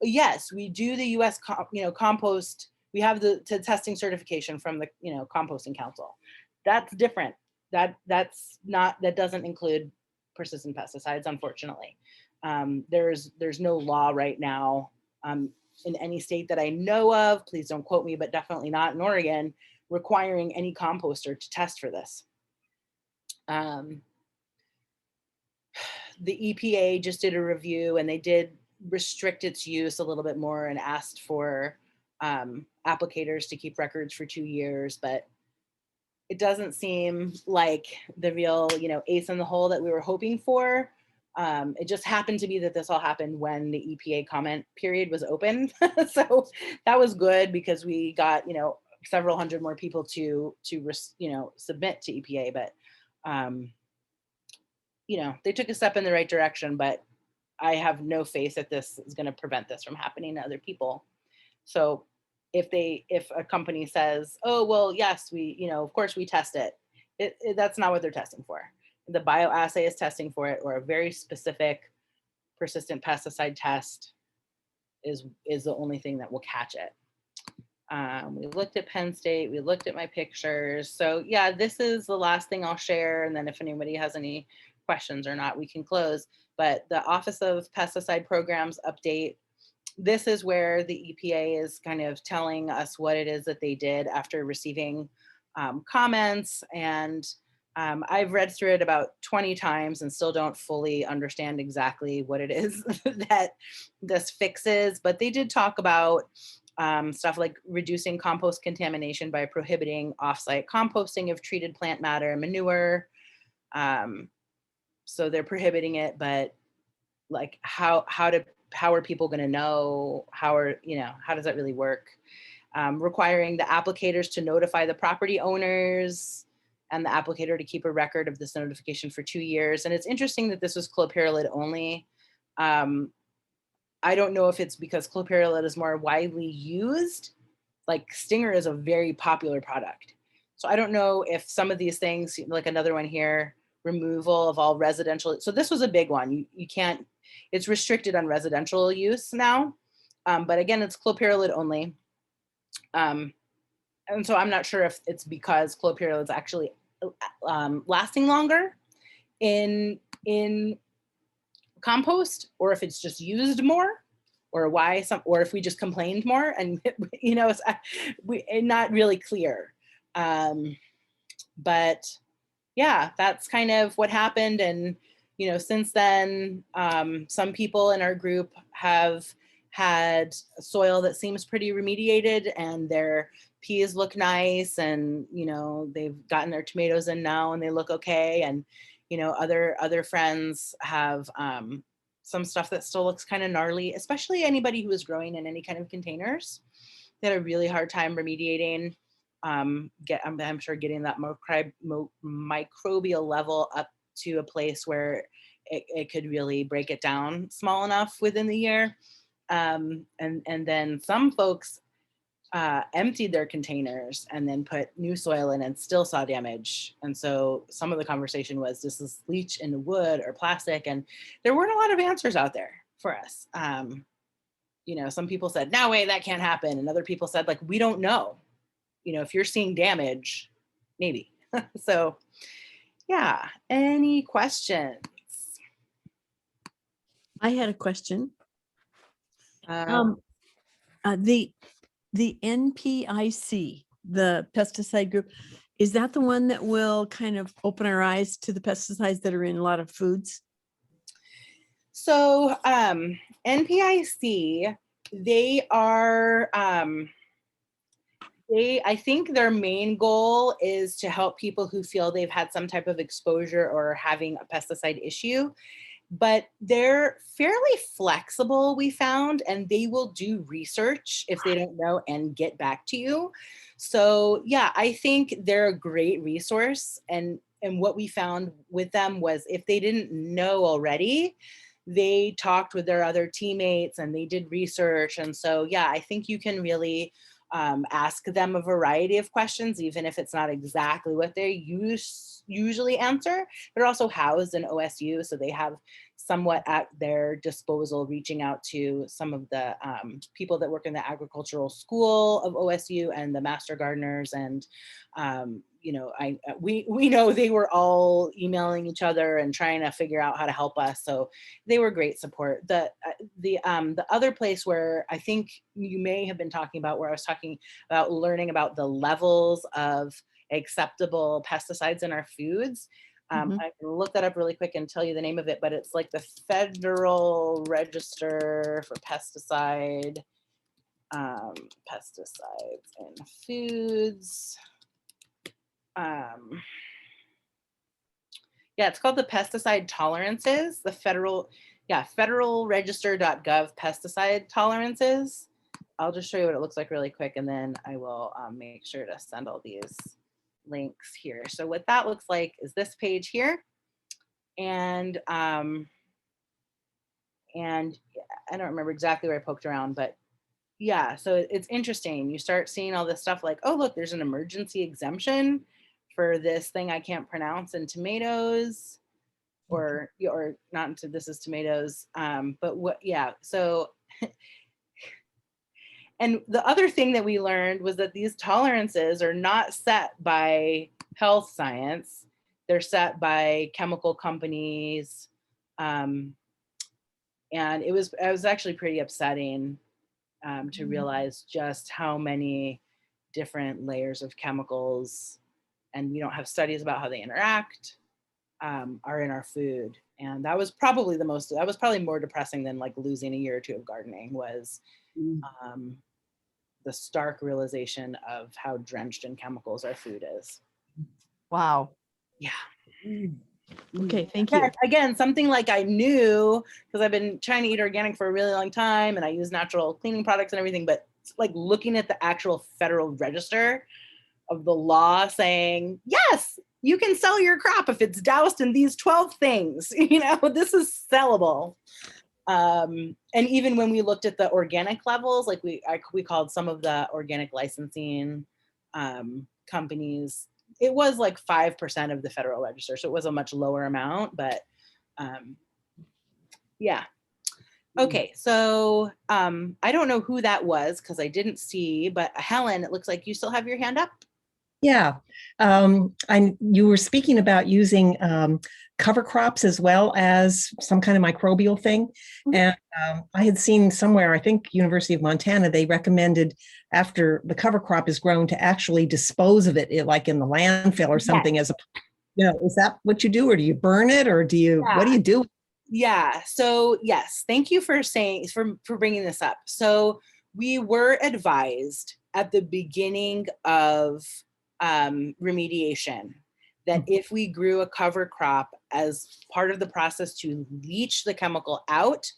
yes, we do the US compost. We have the testing certification from the composting council. That's different. That doesn't include persistent pesticides, unfortunately. There's no law right now in any state that I know of, please don't quote me, but definitely not in Oregon, requiring any composter to test for this. The EPA just did a review, and they did restrict its use a little bit more and asked for applicators to keep records for 2 years, but it doesn't seem like the real, ace in the hole that we were hoping for. It just happened to be that this all happened when the EPA comment period was open. So that was good, because we got, several hundred more people to submit to EPA, but they took a step in the right direction, but I have no faith that this is going to prevent this from happening to other people. So if a company says, oh, well, yes, we, of course we test it, that's not what they're testing for. The bioassay is testing for it, or a very specific persistent pesticide test is the only thing that will catch it. We looked at Penn State, we looked at my pictures. So yeah, this is the last thing I'll share. And then if anybody has any questions or not, we can close. But the Office of Pesticide Programs update, this is where the EPA is kind of telling us what it is that they did after receiving comments. And I've read through it about 20 times and still don't fully understand exactly what it is that this fixes. But they did talk about stuff like reducing compost contamination by prohibiting offsite composting of treated plant matter and manure. So they're prohibiting it, but like how are people going to know? How does that really work? Requiring the applicators to notify the property owners and the applicator to keep a record of this notification for 2 years. And it's interesting that this was Clopyralid only. I don't know if it's because Clopyralid is more widely used. Like Stinger is a very popular product. So I don't know if some of these things, like another one here, removal of all residential. So this was a big one. You can't, it's restricted on residential use now. But again, it's Clopyralid only. And so I'm not sure if it's because Clopyralid is actually lasting longer in compost, or if it's just used more, or or if we just complained more, and it's not really clear. But yeah, that's kind of what happened. And since then, some people in our group have had soil that seems pretty remediated, and their peas look nice, and they've gotten their tomatoes in now and they look okay. And other friends have some stuff that still looks kind of gnarly, especially anybody who is growing in any kind of containers. They had a really hard time remediating. I'm sure getting that microbial level up to a place where it could really break it down small enough within the year. And then some folks emptied their containers and then put new soil in and still saw damage. And so some of the conversation was, this is leach in the wood or plastic, and there weren't a lot of answers out there for us. Some people said, no way, that can't happen. And other people said, like, we don't know. If you're seeing damage, maybe. So yeah, any questions? I had a question. The NPIC, the pesticide group, is that the one that will kind of open our eyes to the pesticides that are in a lot of foods? So NPIC, they are, I think their main goal is to help people who feel they've had some type of exposure or having a pesticide issue. but they're fairly flexible, we found, and they will do research if they don't know and get back to you. So yeah, I think they're a great resource. And what we found with them was if they didn't know already, they talked with their other teammates and they did research. And so yeah, I think you can really ask them a variety of questions, even if it's not exactly what they usually answer. They're also housed in OSU, so they have somewhat at their disposal reaching out to some of the people that work in the agricultural school of OSU and the master gardeners. And you know, we know they were all emailing each other and trying to figure out how to help us. So they were great support. The other place where I think you may have been talking about, where I was talking about learning about the levels of acceptable pesticides in our foods. Mhm. I can look that up really quick and tell you the name of it, but it's like the Federal Register for Pesticides in Foods. Yeah, it's called the pesticide tolerances, the federalregister.gov pesticide tolerances. I'll just show you what it looks like really quick, and then I will make sure to send all these links here. So what that looks like is this page here. And I don't remember exactly where I poked around, but yeah, so it's interesting. You start seeing all this stuff like, oh, look, there's an emergency exemption for this thing I can't pronounce in tomatoes, or not into, this is tomatoes. But what, yeah, so, and the other thing that we learned was that these tolerances are not set by health science. They're set by chemical companies. And it was actually pretty upsetting to realize just how many different layers of chemicals, and we don't have studies about how they interact, are in our food. And that was probably more depressing than like losing a year or two of gardening, was the stark realization of how drenched in chemicals our food is. Wow. Yeah. Okay, thank you. Again, something like I knew, because I've been trying to eat organic for a really long time and I use natural cleaning products and everything, but like looking at the actual federal register of the law saying, yes, you can sell your crop if it's doused in these 12 things, you know, this is sellable. And even when we looked at the organic levels, like we called some of the organic licensing companies, it was like 5% of the federal register. So it was a much lower amount, but yeah. Okay, so I don't know who that was because I didn't see, but Helen, it looks like you still have your hand up. Yeah, you were speaking about using cover crops as well as some kind of microbial thing. Mhm. And I had seen somewhere, I think University of Montana, they recommended after the cover crop is grown to actually dispose of it, like in the landfill or something. As a, you know, is that what you do, or do you burn it, or do you, what do you do? Yeah, so yes, thank you for bringing this up. So we were advised at the beginning of remediation that if we grew a cover crop as part of the process to leach the chemical out,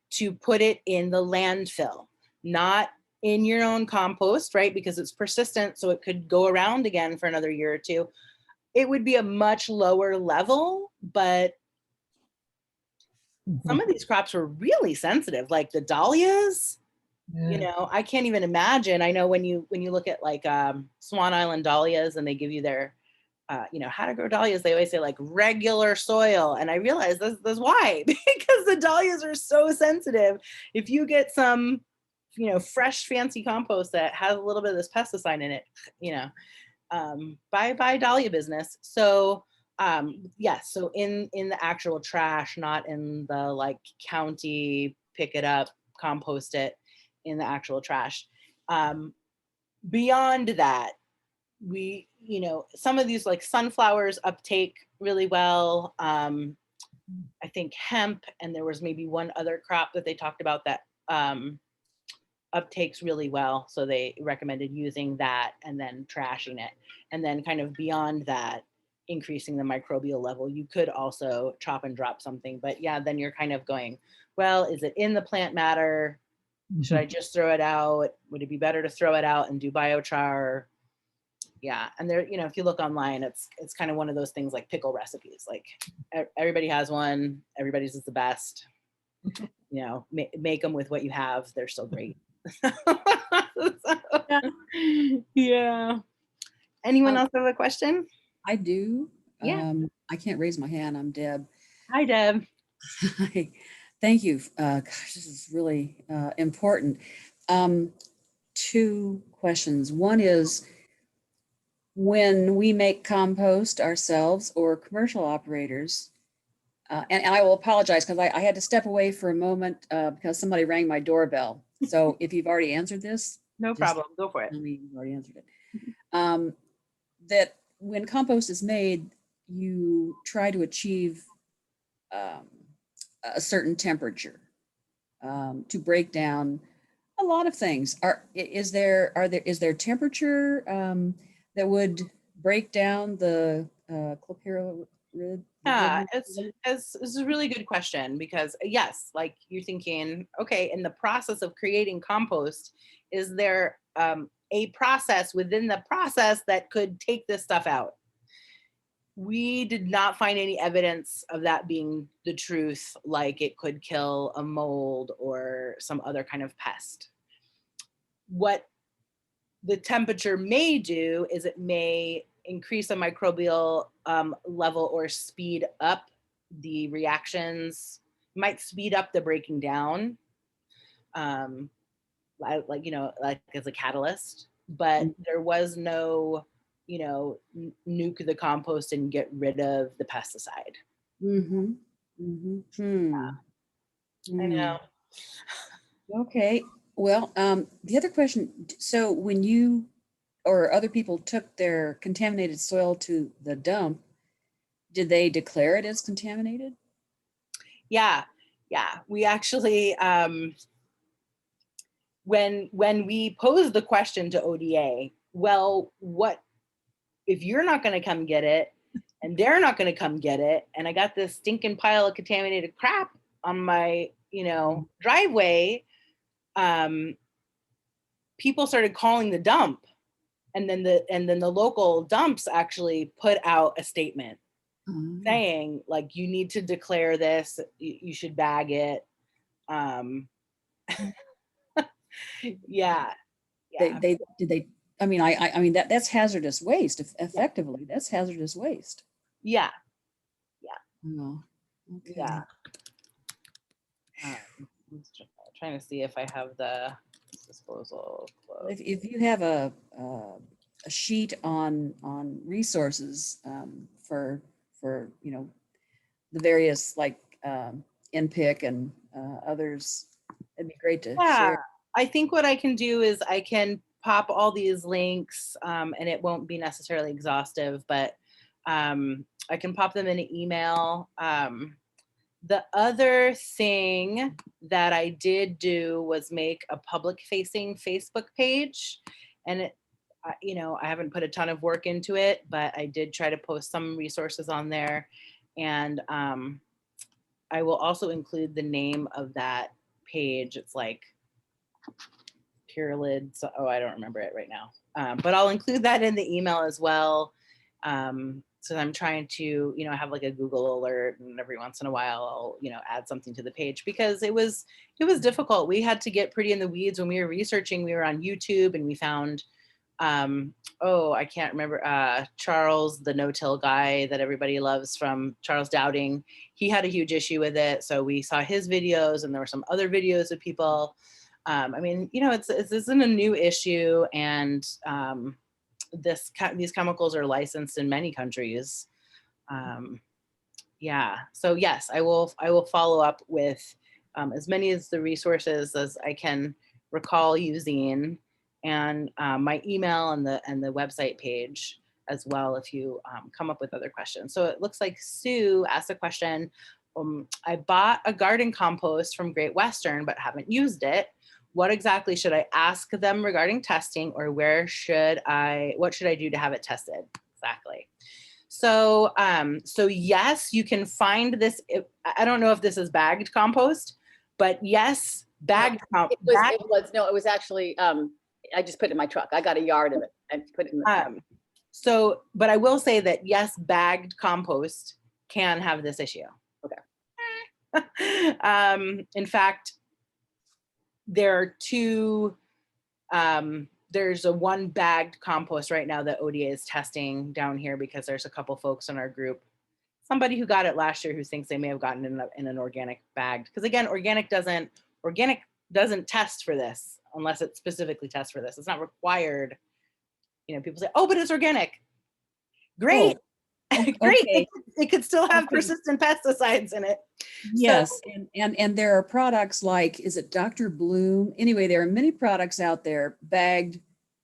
to put it in the landfill, not in your own compost, right? Because it's persistent, so it could go around again for another year or two. It would be a much lower level, but some of these crops were really sensitive, like the dahlias. You know, I can't even imagine. I know when you look at like Swan Island dahlias and they give you their, you know, how to grow dahlias, they always say like regular soil. And I realized that's why, because the dahlias are so sensitive. If you get some, you know, fresh fancy compost that has a little bit of this pesticide in it, you know, bye dahlia business. So yes, so in the actual trash, not in the like county pick it up, compost it, in the actual trash. Beyond that, we, you know, some of these like sunflowers uptake really well. I think hemp, and there was maybe one other crop that they talked about that uptakes really well. So they recommended using that and then trashing it. And then kind of beyond that, increasing the microbial level. You could also chop and drop something, but yeah, then you're kind of going, well, is it in the plant matter? Should I just throw it out? Would it be better to throw it out and do biochar? Yeah, and there, you know, if you look online, it's kind of one of those things like pickle recipes. Like everybody has one, everybody's is the best. You know, make them with what you have. They're still great. Yeah. Anyone else have a question? I do. Yeah. I can't raise my hand. I'm Deb. Hi, Deb. Hi. Thank you. Gosh, this is really important. Two questions. One is, when we make compost ourselves or commercial operators, and I will apologize because I had to step away for a moment because somebody rang my doorbell. So if you've already answered this, No just problem. Go for it. tell me you've already answered it. That when compost is made, you try to achieve a certain temperature to break down a lot of things. Is there temperature that would break down the Clopyralid? Yeah, it's a really good question, because yes, like you're thinking, okay, in the process of creating compost, is there a process within the process that could take this stuff out? We did not find any evidence of that being the truth, like it could kill a mold or some other kind of pest. What the temperature may do is it may increase the microbial level or speed up the reactions, might speed up the breaking down, like, you know, like as a catalyst. But there was no, you know, nuke the compost and get rid of the pesticide. Mm-hmm. Mm-hmm. I know. Okay. Well, the other question, so when you or other people took their contaminated soil to the dump, did they declare it as contaminated? Yeah. We actually, when we posed the question to ODA, well, what if you're not going to come get it and they're not going to come get it, and I got this stinking pile of contaminated crap on my, you know, driveway? People started calling the dump, and then the local dumps actually put out a statement saying, like, you need to declare this, you should bag it. Yeah. Did they? I mean that's hazardous waste. Effectively, that's hazardous waste. Yeah. Oh, okay. Yeah. I'm trying to see if I have the disposal closed. If you have a sheet on resources for you know the various like NPIC and others, it'd be great to share. I think what I can do is I can pop all these links, and it won't be necessarily exhaustive, but I can pop them in an email. The other thing that I did do was make a public facing Facebook page, and it, you know, I haven't put a ton of work into it, but I did try to post some resources on there. And I will also include the name of that page. It's like Clopyralid. So, oh, I don't remember it right now. But I'll include that in the email as well. So I'm trying to, you know, have like a Google alert, and every once in a while I'll, you know, add something to the page, because it was difficult. We had to get pretty in the weeds when we were researching. We were on YouTube and we found, oh, I can't remember, Charles, the no-till guy that everybody loves from Charles Dowding. He had a huge issue with it. So we saw his videos, and there were some other videos of people. I mean, you know, it isn't a new issue, and these chemicals are licensed in many countries. Yeah, so yes, I will follow up with as many of the resources as I can recall using, and my email and the website page as well, if you come up with other questions. So it looks like Sue asked a question. I bought a garden compost from Great Western but haven't used it. What exactly should I ask them regarding testing, or what should I do to have it tested? Exactly. So, so yes, you can find this. I don't know if this is bagged compost, but yes, bagged It was actually, I just put it in my truck. I got a yard of it and put it in the truck. So, but I will say that yes, bagged compost can have this issue. Okay. In fact, there are two, there's a one bagged compost right now that ODA is testing down here because there's a couple folks in our group, somebody who got it last year who thinks they may have gotten it in an organic bagged. Because again, organic doesn't test for this unless it specifically tests for this. It's not required. You know, people say, oh, but it's organic. Great. Great. Okay. It could still have Okay. persistent pesticides in it. Yes, So, and there are products like, is it Dr. Bloom? Anyway, there are many products out there, bagged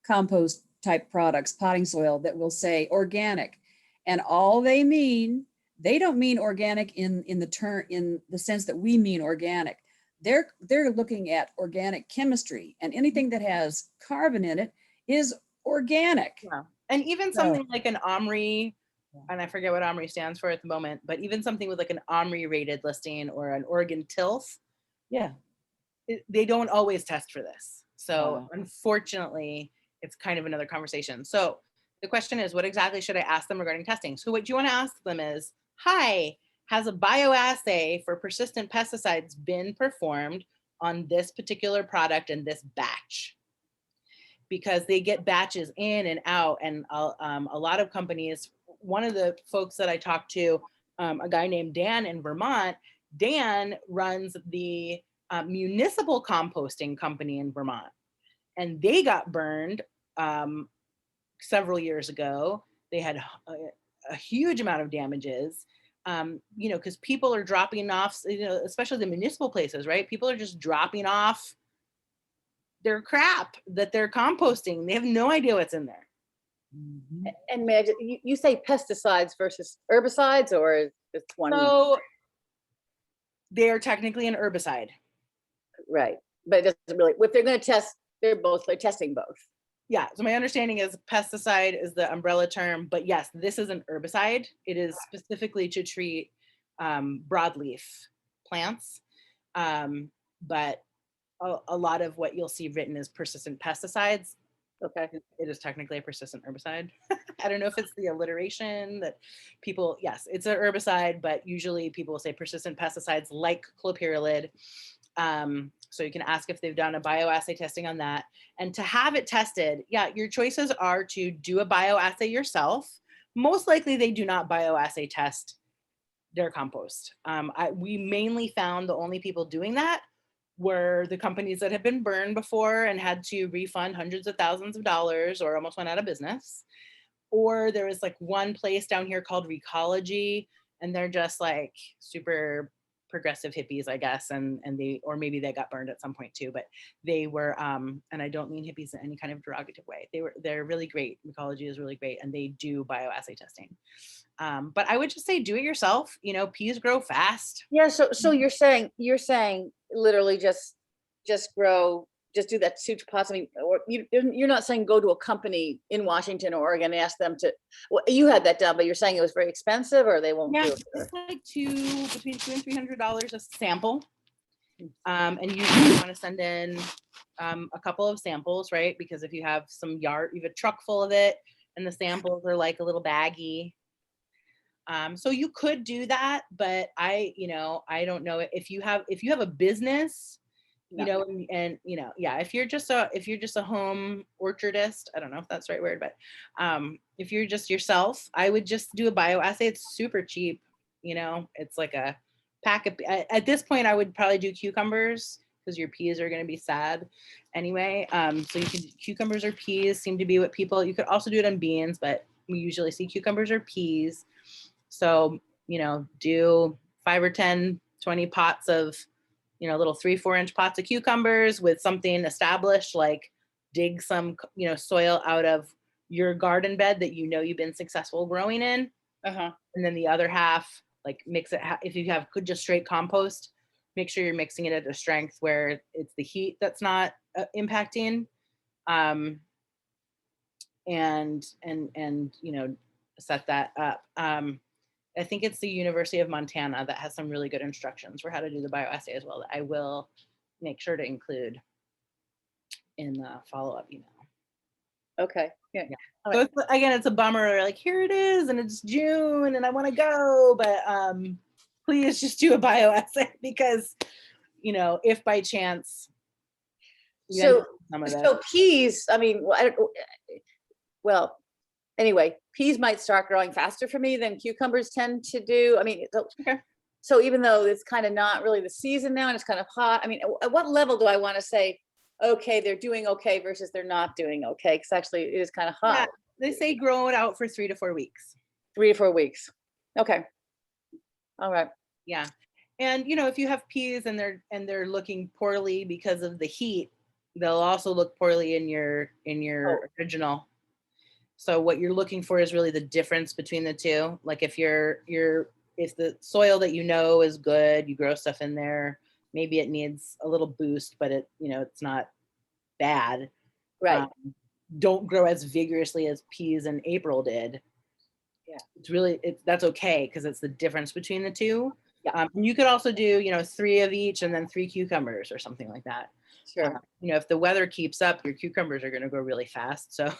compost type products, potting soil, that will say organic. And all they mean, they don't mean organic in the sense that we mean organic. They're looking at organic chemistry, and anything that has carbon in it is organic. yeah. And even something like an OMRI, and I forget what OMRI stands for at the moment, but even something with like an OMRI rated listing or an Oregon TILF, Yeah. they don't always test for this. So Wow. unfortunately, it's kind of another conversation. So the question is, what exactly should I ask them regarding testing? So what you want to ask them is, hi, has a bioassay for persistent pesticides been performed on this particular product in this batch? Because they get batches in and out, and a lot of companies, one of the folks that I talked to, a guy named Dan in Vermont, Dan runs the municipal composting company in Vermont, and they got burned several years ago. They had a huge amount of damages, you know, because people are dropping off, you know, especially the municipal places, right? People are just dropping off their crap that they're composting. They have no idea what's in there. And may I you say pesticides versus herbicides, or is this one? So they are technically an herbicide. Right, but it doesn't really, if they're going to test, they're testing both. Yeah, so my understanding is pesticide is the umbrella term, but yes, this is an herbicide. It is specifically to treat broadleaf plants. But a lot of what you'll see written as persistent pesticides, Okay. it is technically a persistent herbicide. I don't know if it's the alliteration that people, yes, it's an herbicide, but usually people will say persistent pesticides like Clopyralid. So you can ask if they've done a bioassay testing on that. And to have it tested, yeah, your choices are to do a bioassay yourself. Most likely they do not bioassay test their compost. We mainly found the only people doing that were the companies that had been burned before and had to refund hundreds of thousands of dollars or almost went out of business. Or there was like one place down here called Recology, and they're just like super progressive hippies, I guess, and they, or maybe they got burned at some point too, but they were, and I don't mean hippies in any kind of derogative way. They're really great. Recology is really great, and they do bioassay testing. But I would just say do it yourself. You know, peas grow fast. Yeah. So you're saying literally just do that suture pots. I mean, or you're not saying go to a company in Washington or Oregon and ask them to. Well, you had that done, but you're saying it was very expensive, or they won't do it. It's like between $200 and $300 a sample. And usually you want to send in a couple of samples, right? Because if you have some yard, you have a truck full of it, and the samples are like a little baggy. So you could do that, but I don't know if you have a business, you know, and you know, yeah, if you're just a home orchardist, I don't know if that's the right word, but if you're just yourself, I would just do a bioassay. It's super cheap, you know, it's like a pack of, at this point I would probably do cucumbers because your peas are going to be sad anyway. So you could, cucumbers or peas seem to be what people, you could also do it on beans, but we usually see cucumbers or peas. So, you know, do 5 or 10, 20 pots of, you know, little 3-4 inch pots of cucumbers with something established, like dig some, you know, soil out of your garden bed that you know you've been successful growing in. And then the other half, like mix it, if you have just straight compost, make sure you're mixing it at a strength where it's the heat that's not impacting. And you know, set that up. I think it's the University of Montana that has some really good instructions for how to do the bioassay as well, that I will make sure to include in the follow-up email. Okay, yeah. Yeah. All So right. again, it's a bummer, like here it is and it's June and I want to go, but please just do a bioassay because, you know, if by chance you end So, up with some of this. so peas, I mean, well, anyway, peas might start growing faster for me than cucumbers tend to do. I mean, Okay. so even though it's kind of not really the season now and it's kind of hot, I mean, at what level do I want to say, okay, they're doing okay versus they're not doing okay? Because actually it is kind of hot. Yeah, they say grow it out for 3 to 4 weeks. 3 to 4 weeks. Okay. All right. Yeah. And you know, if you have peas and they're looking poorly because of the heat, they'll also look poorly in your original. So what you're looking for is really the difference between the two. Like if if the soil that you know is good, you grow stuff in there, maybe it needs a little boost, but it's not bad. Right. Don't grow as vigorously as peas in April did. Yeah. That's okay because it's the difference between the two. Yeah. And you could also do 3 of each and then 3 cucumbers or something like that. Sure. If the weather keeps up, your cucumbers are going to grow really fast. So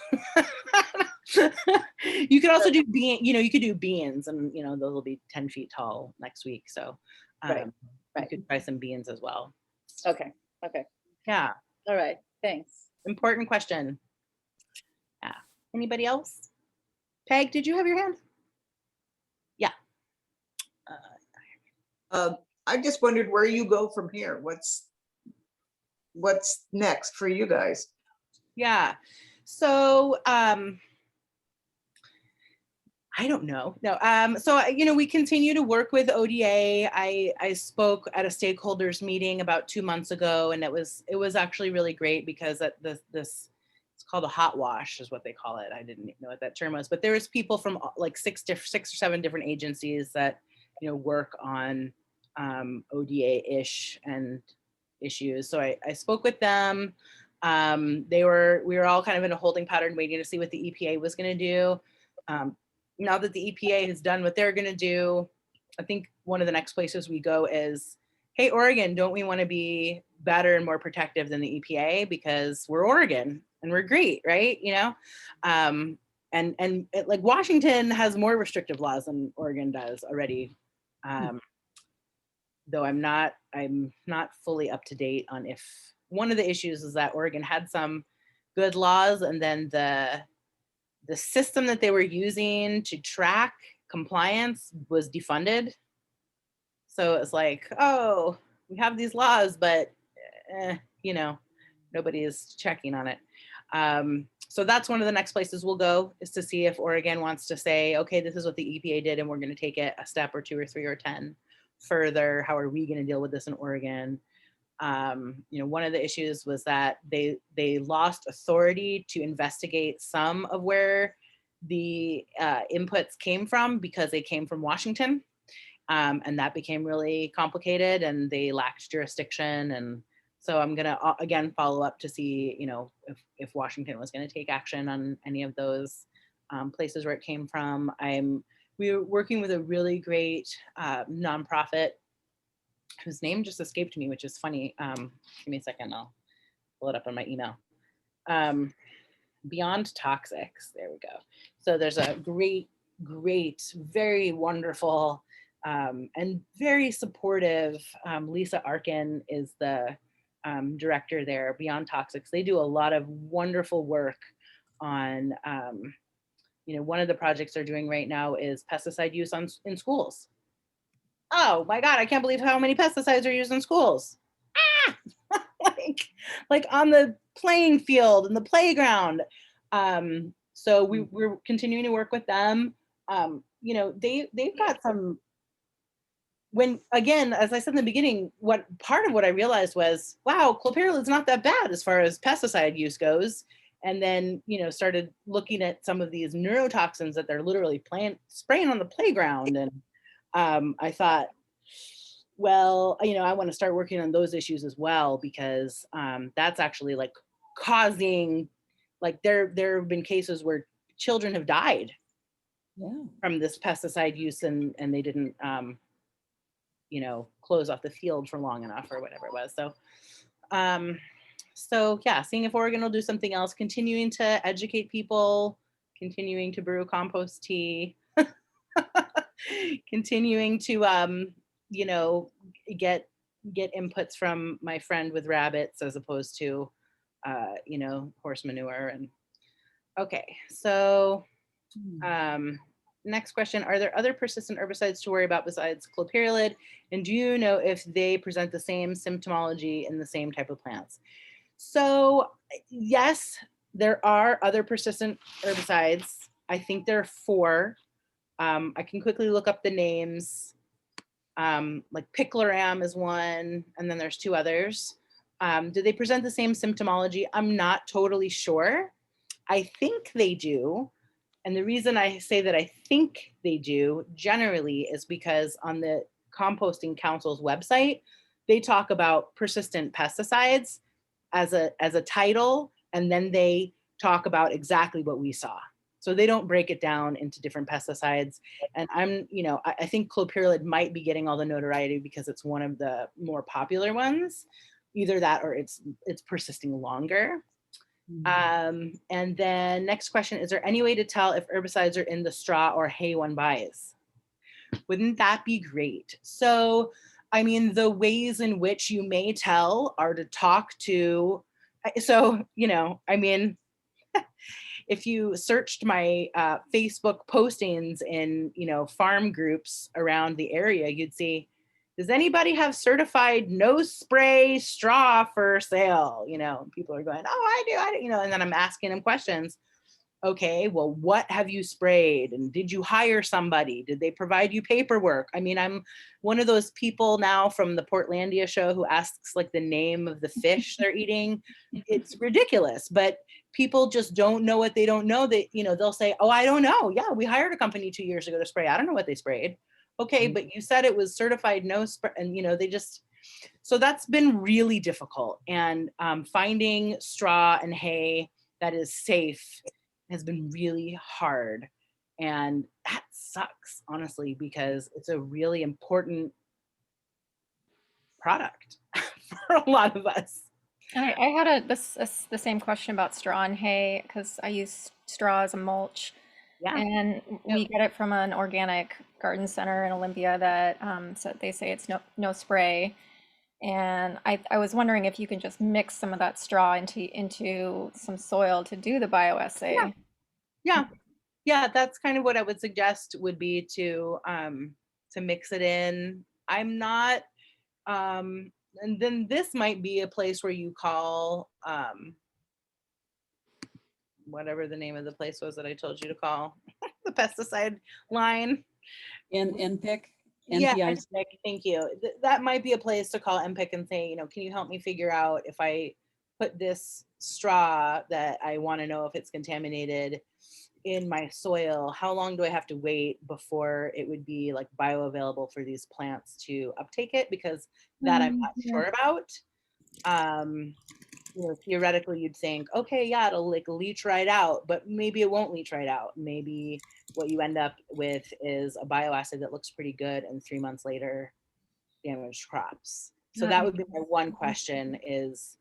you could also do you could do beans and those will be 10 feet tall next week. So Right. you could try some beans as well. Okay. Okay. Yeah. All right. Thanks. Important question. Yeah. Anybody else? Peg, did you have your hand? Yeah. I just wondered where you go from here. What's next for you guys? Yeah. So I don't know. No. So we continue to work with ODA. I spoke at a stakeholders meeting about 2 months ago, and it was actually really great because this it's called a hot wash is what they call it. I didn't know what that term was, but there was people from like 6 or 7 different agencies that work on ODA-ish and issues. So I spoke with them. We were all kind of in a holding pattern waiting to see what the EPA was going to do. Now that the EPA has done what they're going to do, I think one of the next places we go is, hey, Oregon, don't we want to be better and more protective than the EPA because we're Oregon and we're great, right? And like Washington has more restrictive laws than Oregon does already. Though I'm not fully up to date on if one of the issues is that Oregon had some good laws and then the system that they were using to track compliance was defunded. So it's like, oh, we have these laws, but nobody is checking on it. So that's one of the next places we'll go, is to see if Oregon wants to say, okay, this is what the EPA did and we're going to take it a step or 2 or 3 or 10 further. How are we going to deal with this in Oregon? One of the issues was that they lost authority to investigate some of where the inputs came from because they came from Washington. And that became really complicated and they lacked jurisdiction. And so I'm going to, again, follow up to see, if Washington was going to take action on any of those places where it came from. We were working with a really great nonprofit whose name just escaped me, which is funny. Give me a second, I'll pull it up on my email. Beyond Toxics, there we go. So there's a great, very wonderful and very supportive, Lisa Arkin is the director there, Beyond Toxics. They do a lot of wonderful work on, one of the projects they're doing right now is pesticide use in schools. Oh my God, I can't believe how many pesticides are used in schools. like on the playing field and the playground. So we're continuing to work with them. They've got some, again, as I said in the beginning, part of what I realized was, wow, Clopyralid is not that bad as far as pesticide use goes. And then, started looking at some of these neurotoxins that they're literally spraying on the playground. And I thought, well, I want to start working on those issues as well, because that's actually like causing, like there have been cases where children have died Yeah. from this pesticide use, and they didn't, close off the field for long enough or whatever it was. So yeah, seeing if Oregon will do something else, continuing to educate people, continuing to brew compost tea, continuing to, get inputs from my friend with rabbits as opposed to, horse manure. And okay, so next question, are there other persistent herbicides to worry about besides clopyralid? And do you know if they present the same symptomology in the same type of plants? So yes, there are other persistent herbicides. I think there are 4. I can quickly look up the names. Like picloram is one, and then there's 2 others. Do they present the same symptomology? I'm not totally sure. I think they do. And the reason I say that I think they do generally is because on the Composting Council's website, they talk about persistent pesticides as a title, and then they talk about exactly what we saw. So they don't break it down into different pesticides. And I think clopyralid might be getting all the notoriety because it's one of the more popular ones. Either that or it's persisting longer. And then next question, is there any way to tell if herbicides are in the straw or hay one buys? Wouldn't that be great? So, I mean, the ways in which you may tell are to talk to, if you searched my Facebook postings in, farm groups around the area, you'd see, does anybody have certified no spray straw for sale? People are going, oh, I do, and then I'm asking them questions. Okay, well, what have you sprayed? And did you hire somebody? Did they provide you paperwork? I mean, I'm one of those people now from the Portlandia show who asks like the name of the fish they're eating. It's ridiculous, but people just don't know what they don't know. That, they'll say, oh, I don't know. Yeah, we hired a company 2 years ago to spray. I don't know what they sprayed. Okay, but you said it was certified no spray, and so that's been really difficult. And finding straw and hay that is safe has been really hard. And that sucks, honestly, because it's a really important product for a lot of us. And I had the same question about straw and hay, because I use straw as a mulch. Yeah. And we get it from an organic garden center in Olympia that so they say it's no spray. And I was wondering if you can just mix some of that straw into some soil to do the bioassay. Yeah, that's kind of what I would suggest would be to mix it in. I'm not, and then this might be a place where you call whatever the name of the place was that I told you to call, the pesticide line. NPIC. Yeah, NPIC. thank you. That might be a place to call MPIC and say, can you help me figure out if I put this straw that I want to know if it's contaminated in my soil, how long do I have to wait before it would be like bioavailable for these plants to uptake it? Because that I'm not sure about. Theoretically you'd think, okay, yeah, it'll like leach right out, but maybe it won't leach right out. Maybe what you end up with is a bioacid that looks pretty good, and 3 months later, damaged crops. So that would be my one question is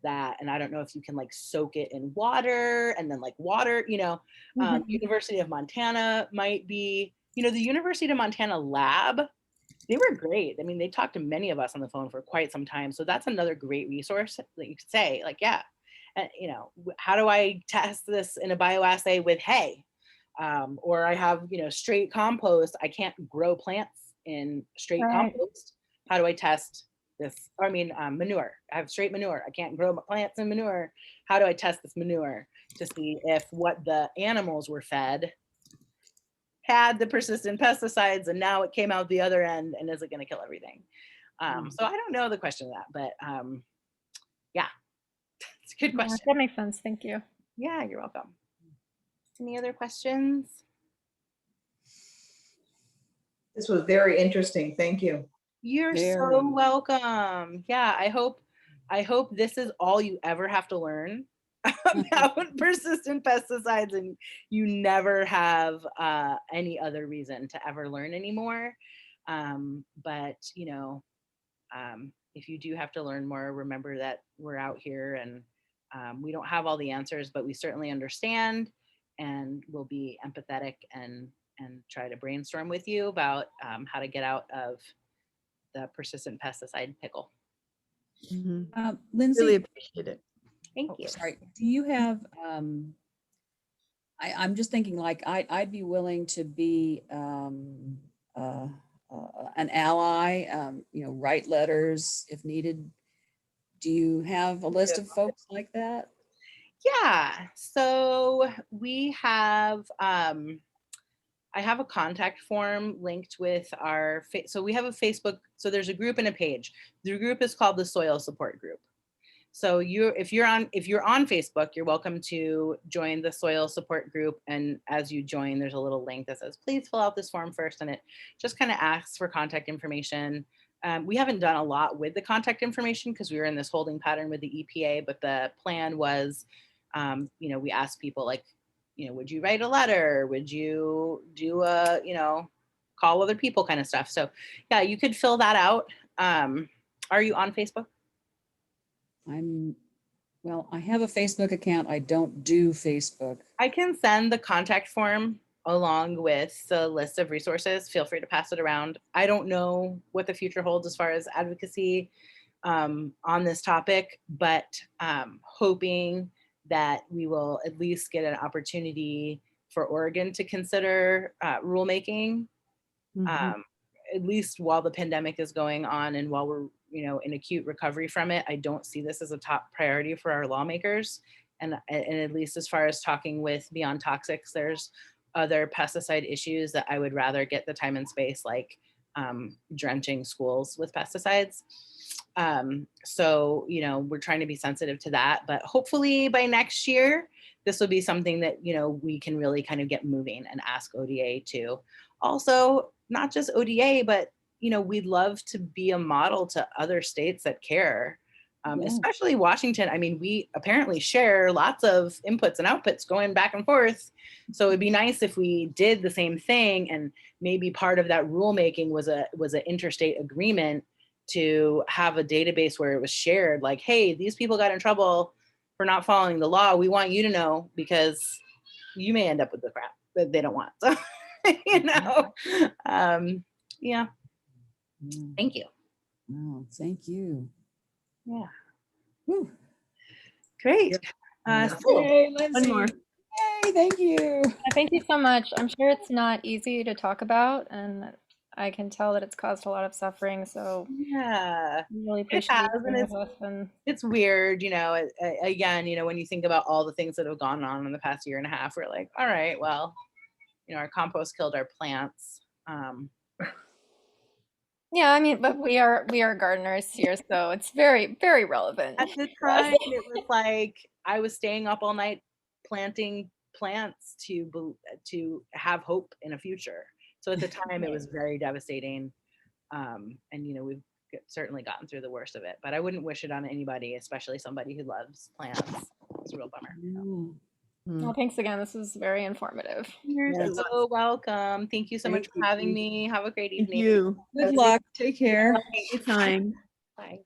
that, and I don't know if you can like soak it in water and then like water, University of Montana might be, the University of Montana lab, they were great. I mean, they talked to many of us on the phone for quite some time. So that's another great resource that you could say like, yeah, and how do I test this in a bioassay with hay? Or I have, straight compost. I can't grow plants in straight compost. How do I test this? Manure. I have straight manure. I can't grow plants in manure. How do I test this manure to see if what the animals were fed had the persistent pesticides and now it came out the other end, and is it going to kill everything? So I don't know the question of that, but yeah, it's a good question. That makes sense. Thank you. Yeah, you're welcome. Any other questions? This was very interesting. Thank you. You're so welcome. Yeah, I hope this is all you ever have to learn. about persistent pesticides, and you never have any other reason to ever learn anymore. But if you do have to learn more, remember that we're out here, and we don't have all the answers, but we certainly understand, and we'll be empathetic and try to brainstorm with you about how to get out of the persistent pesticide pickle. Mhm. Lindsay, Really appreciate it. Thank you. sorry, do you have, I'm just thinking like I'd be willing to be an ally, write letters if needed. Do you have a list of folks like that? Yeah, so we have I have a contact form linked with our so we have a Facebook, so there's a group and a page. The group is called the Soil Support Group. So if you're on Facebook, you're welcome to join the Soil Support Group, and as you join, there's a little link that says please fill out this form first, and it just kind of asks for contact information. We haven't done a lot with the contact information because we were in this holding pattern with the EPA, but the plan was, we asked people like, would you write a letter? Would you do a, call other people kind of stuff? So yeah, you could fill that out. Are you on Facebook? Well, I have a Facebook account. I don't do Facebook. I can send the contact form along with the list of resources. Feel free to pass it around. I don't know what the future holds as far as advocacy on this topic, but hoping that we will at least get an opportunity for Oregon to consider rulemaking, at least while the pandemic is going on and while we're in acute recovery from it. I don't see this as a top priority for our lawmakers. And at least as far as talking with Beyond Toxics, there's other pesticide issues that I would rather get the time and space, like drenching schools with pesticides. So, we're trying to be sensitive to that, but hopefully by next year, this will be something that, we can really kind of get moving and ask ODA to also, not just ODA, but, we'd love to be a model to other states that care, especially Washington. I mean, we apparently share lots of inputs and outputs going back and forth. So it'd be nice if we did the same thing, and maybe part of that rulemaking was an interstate agreement to have a database where it was shared, like, hey, these people got in trouble for not following the law. We want you to know because you may end up with the crap that they don't want. So, yeah. Thank you. Oh, thank you. Yeah. Whew. Great. Cool. Yay, One more. Lindsay. Yay, thank you. Thank you so much. I'm sure it's not easy to talk about, and I can tell that it's caused a lot of suffering. So Yeah, I really it appreciate has, you and being with us. And it's weird, again, when you think about all the things that have gone on in the past year and a half, we're like, all right, well, our compost killed our plants. yeah, I mean, but we are gardeners here, so it's very, very relevant. At the time, it was like I was staying up all night planting plants to have hope in a future. So at the time, it was very devastating, and we've certainly gotten through the worst of it. But I wouldn't wish it on anybody, especially somebody who loves plants. It's a real bummer. No. Well, thanks again. This was very informative. You're Yes. so welcome. Thank you so much Thank for you. having me. Have a great Thank evening. you. Good luck. Take care. Anytime. Bye.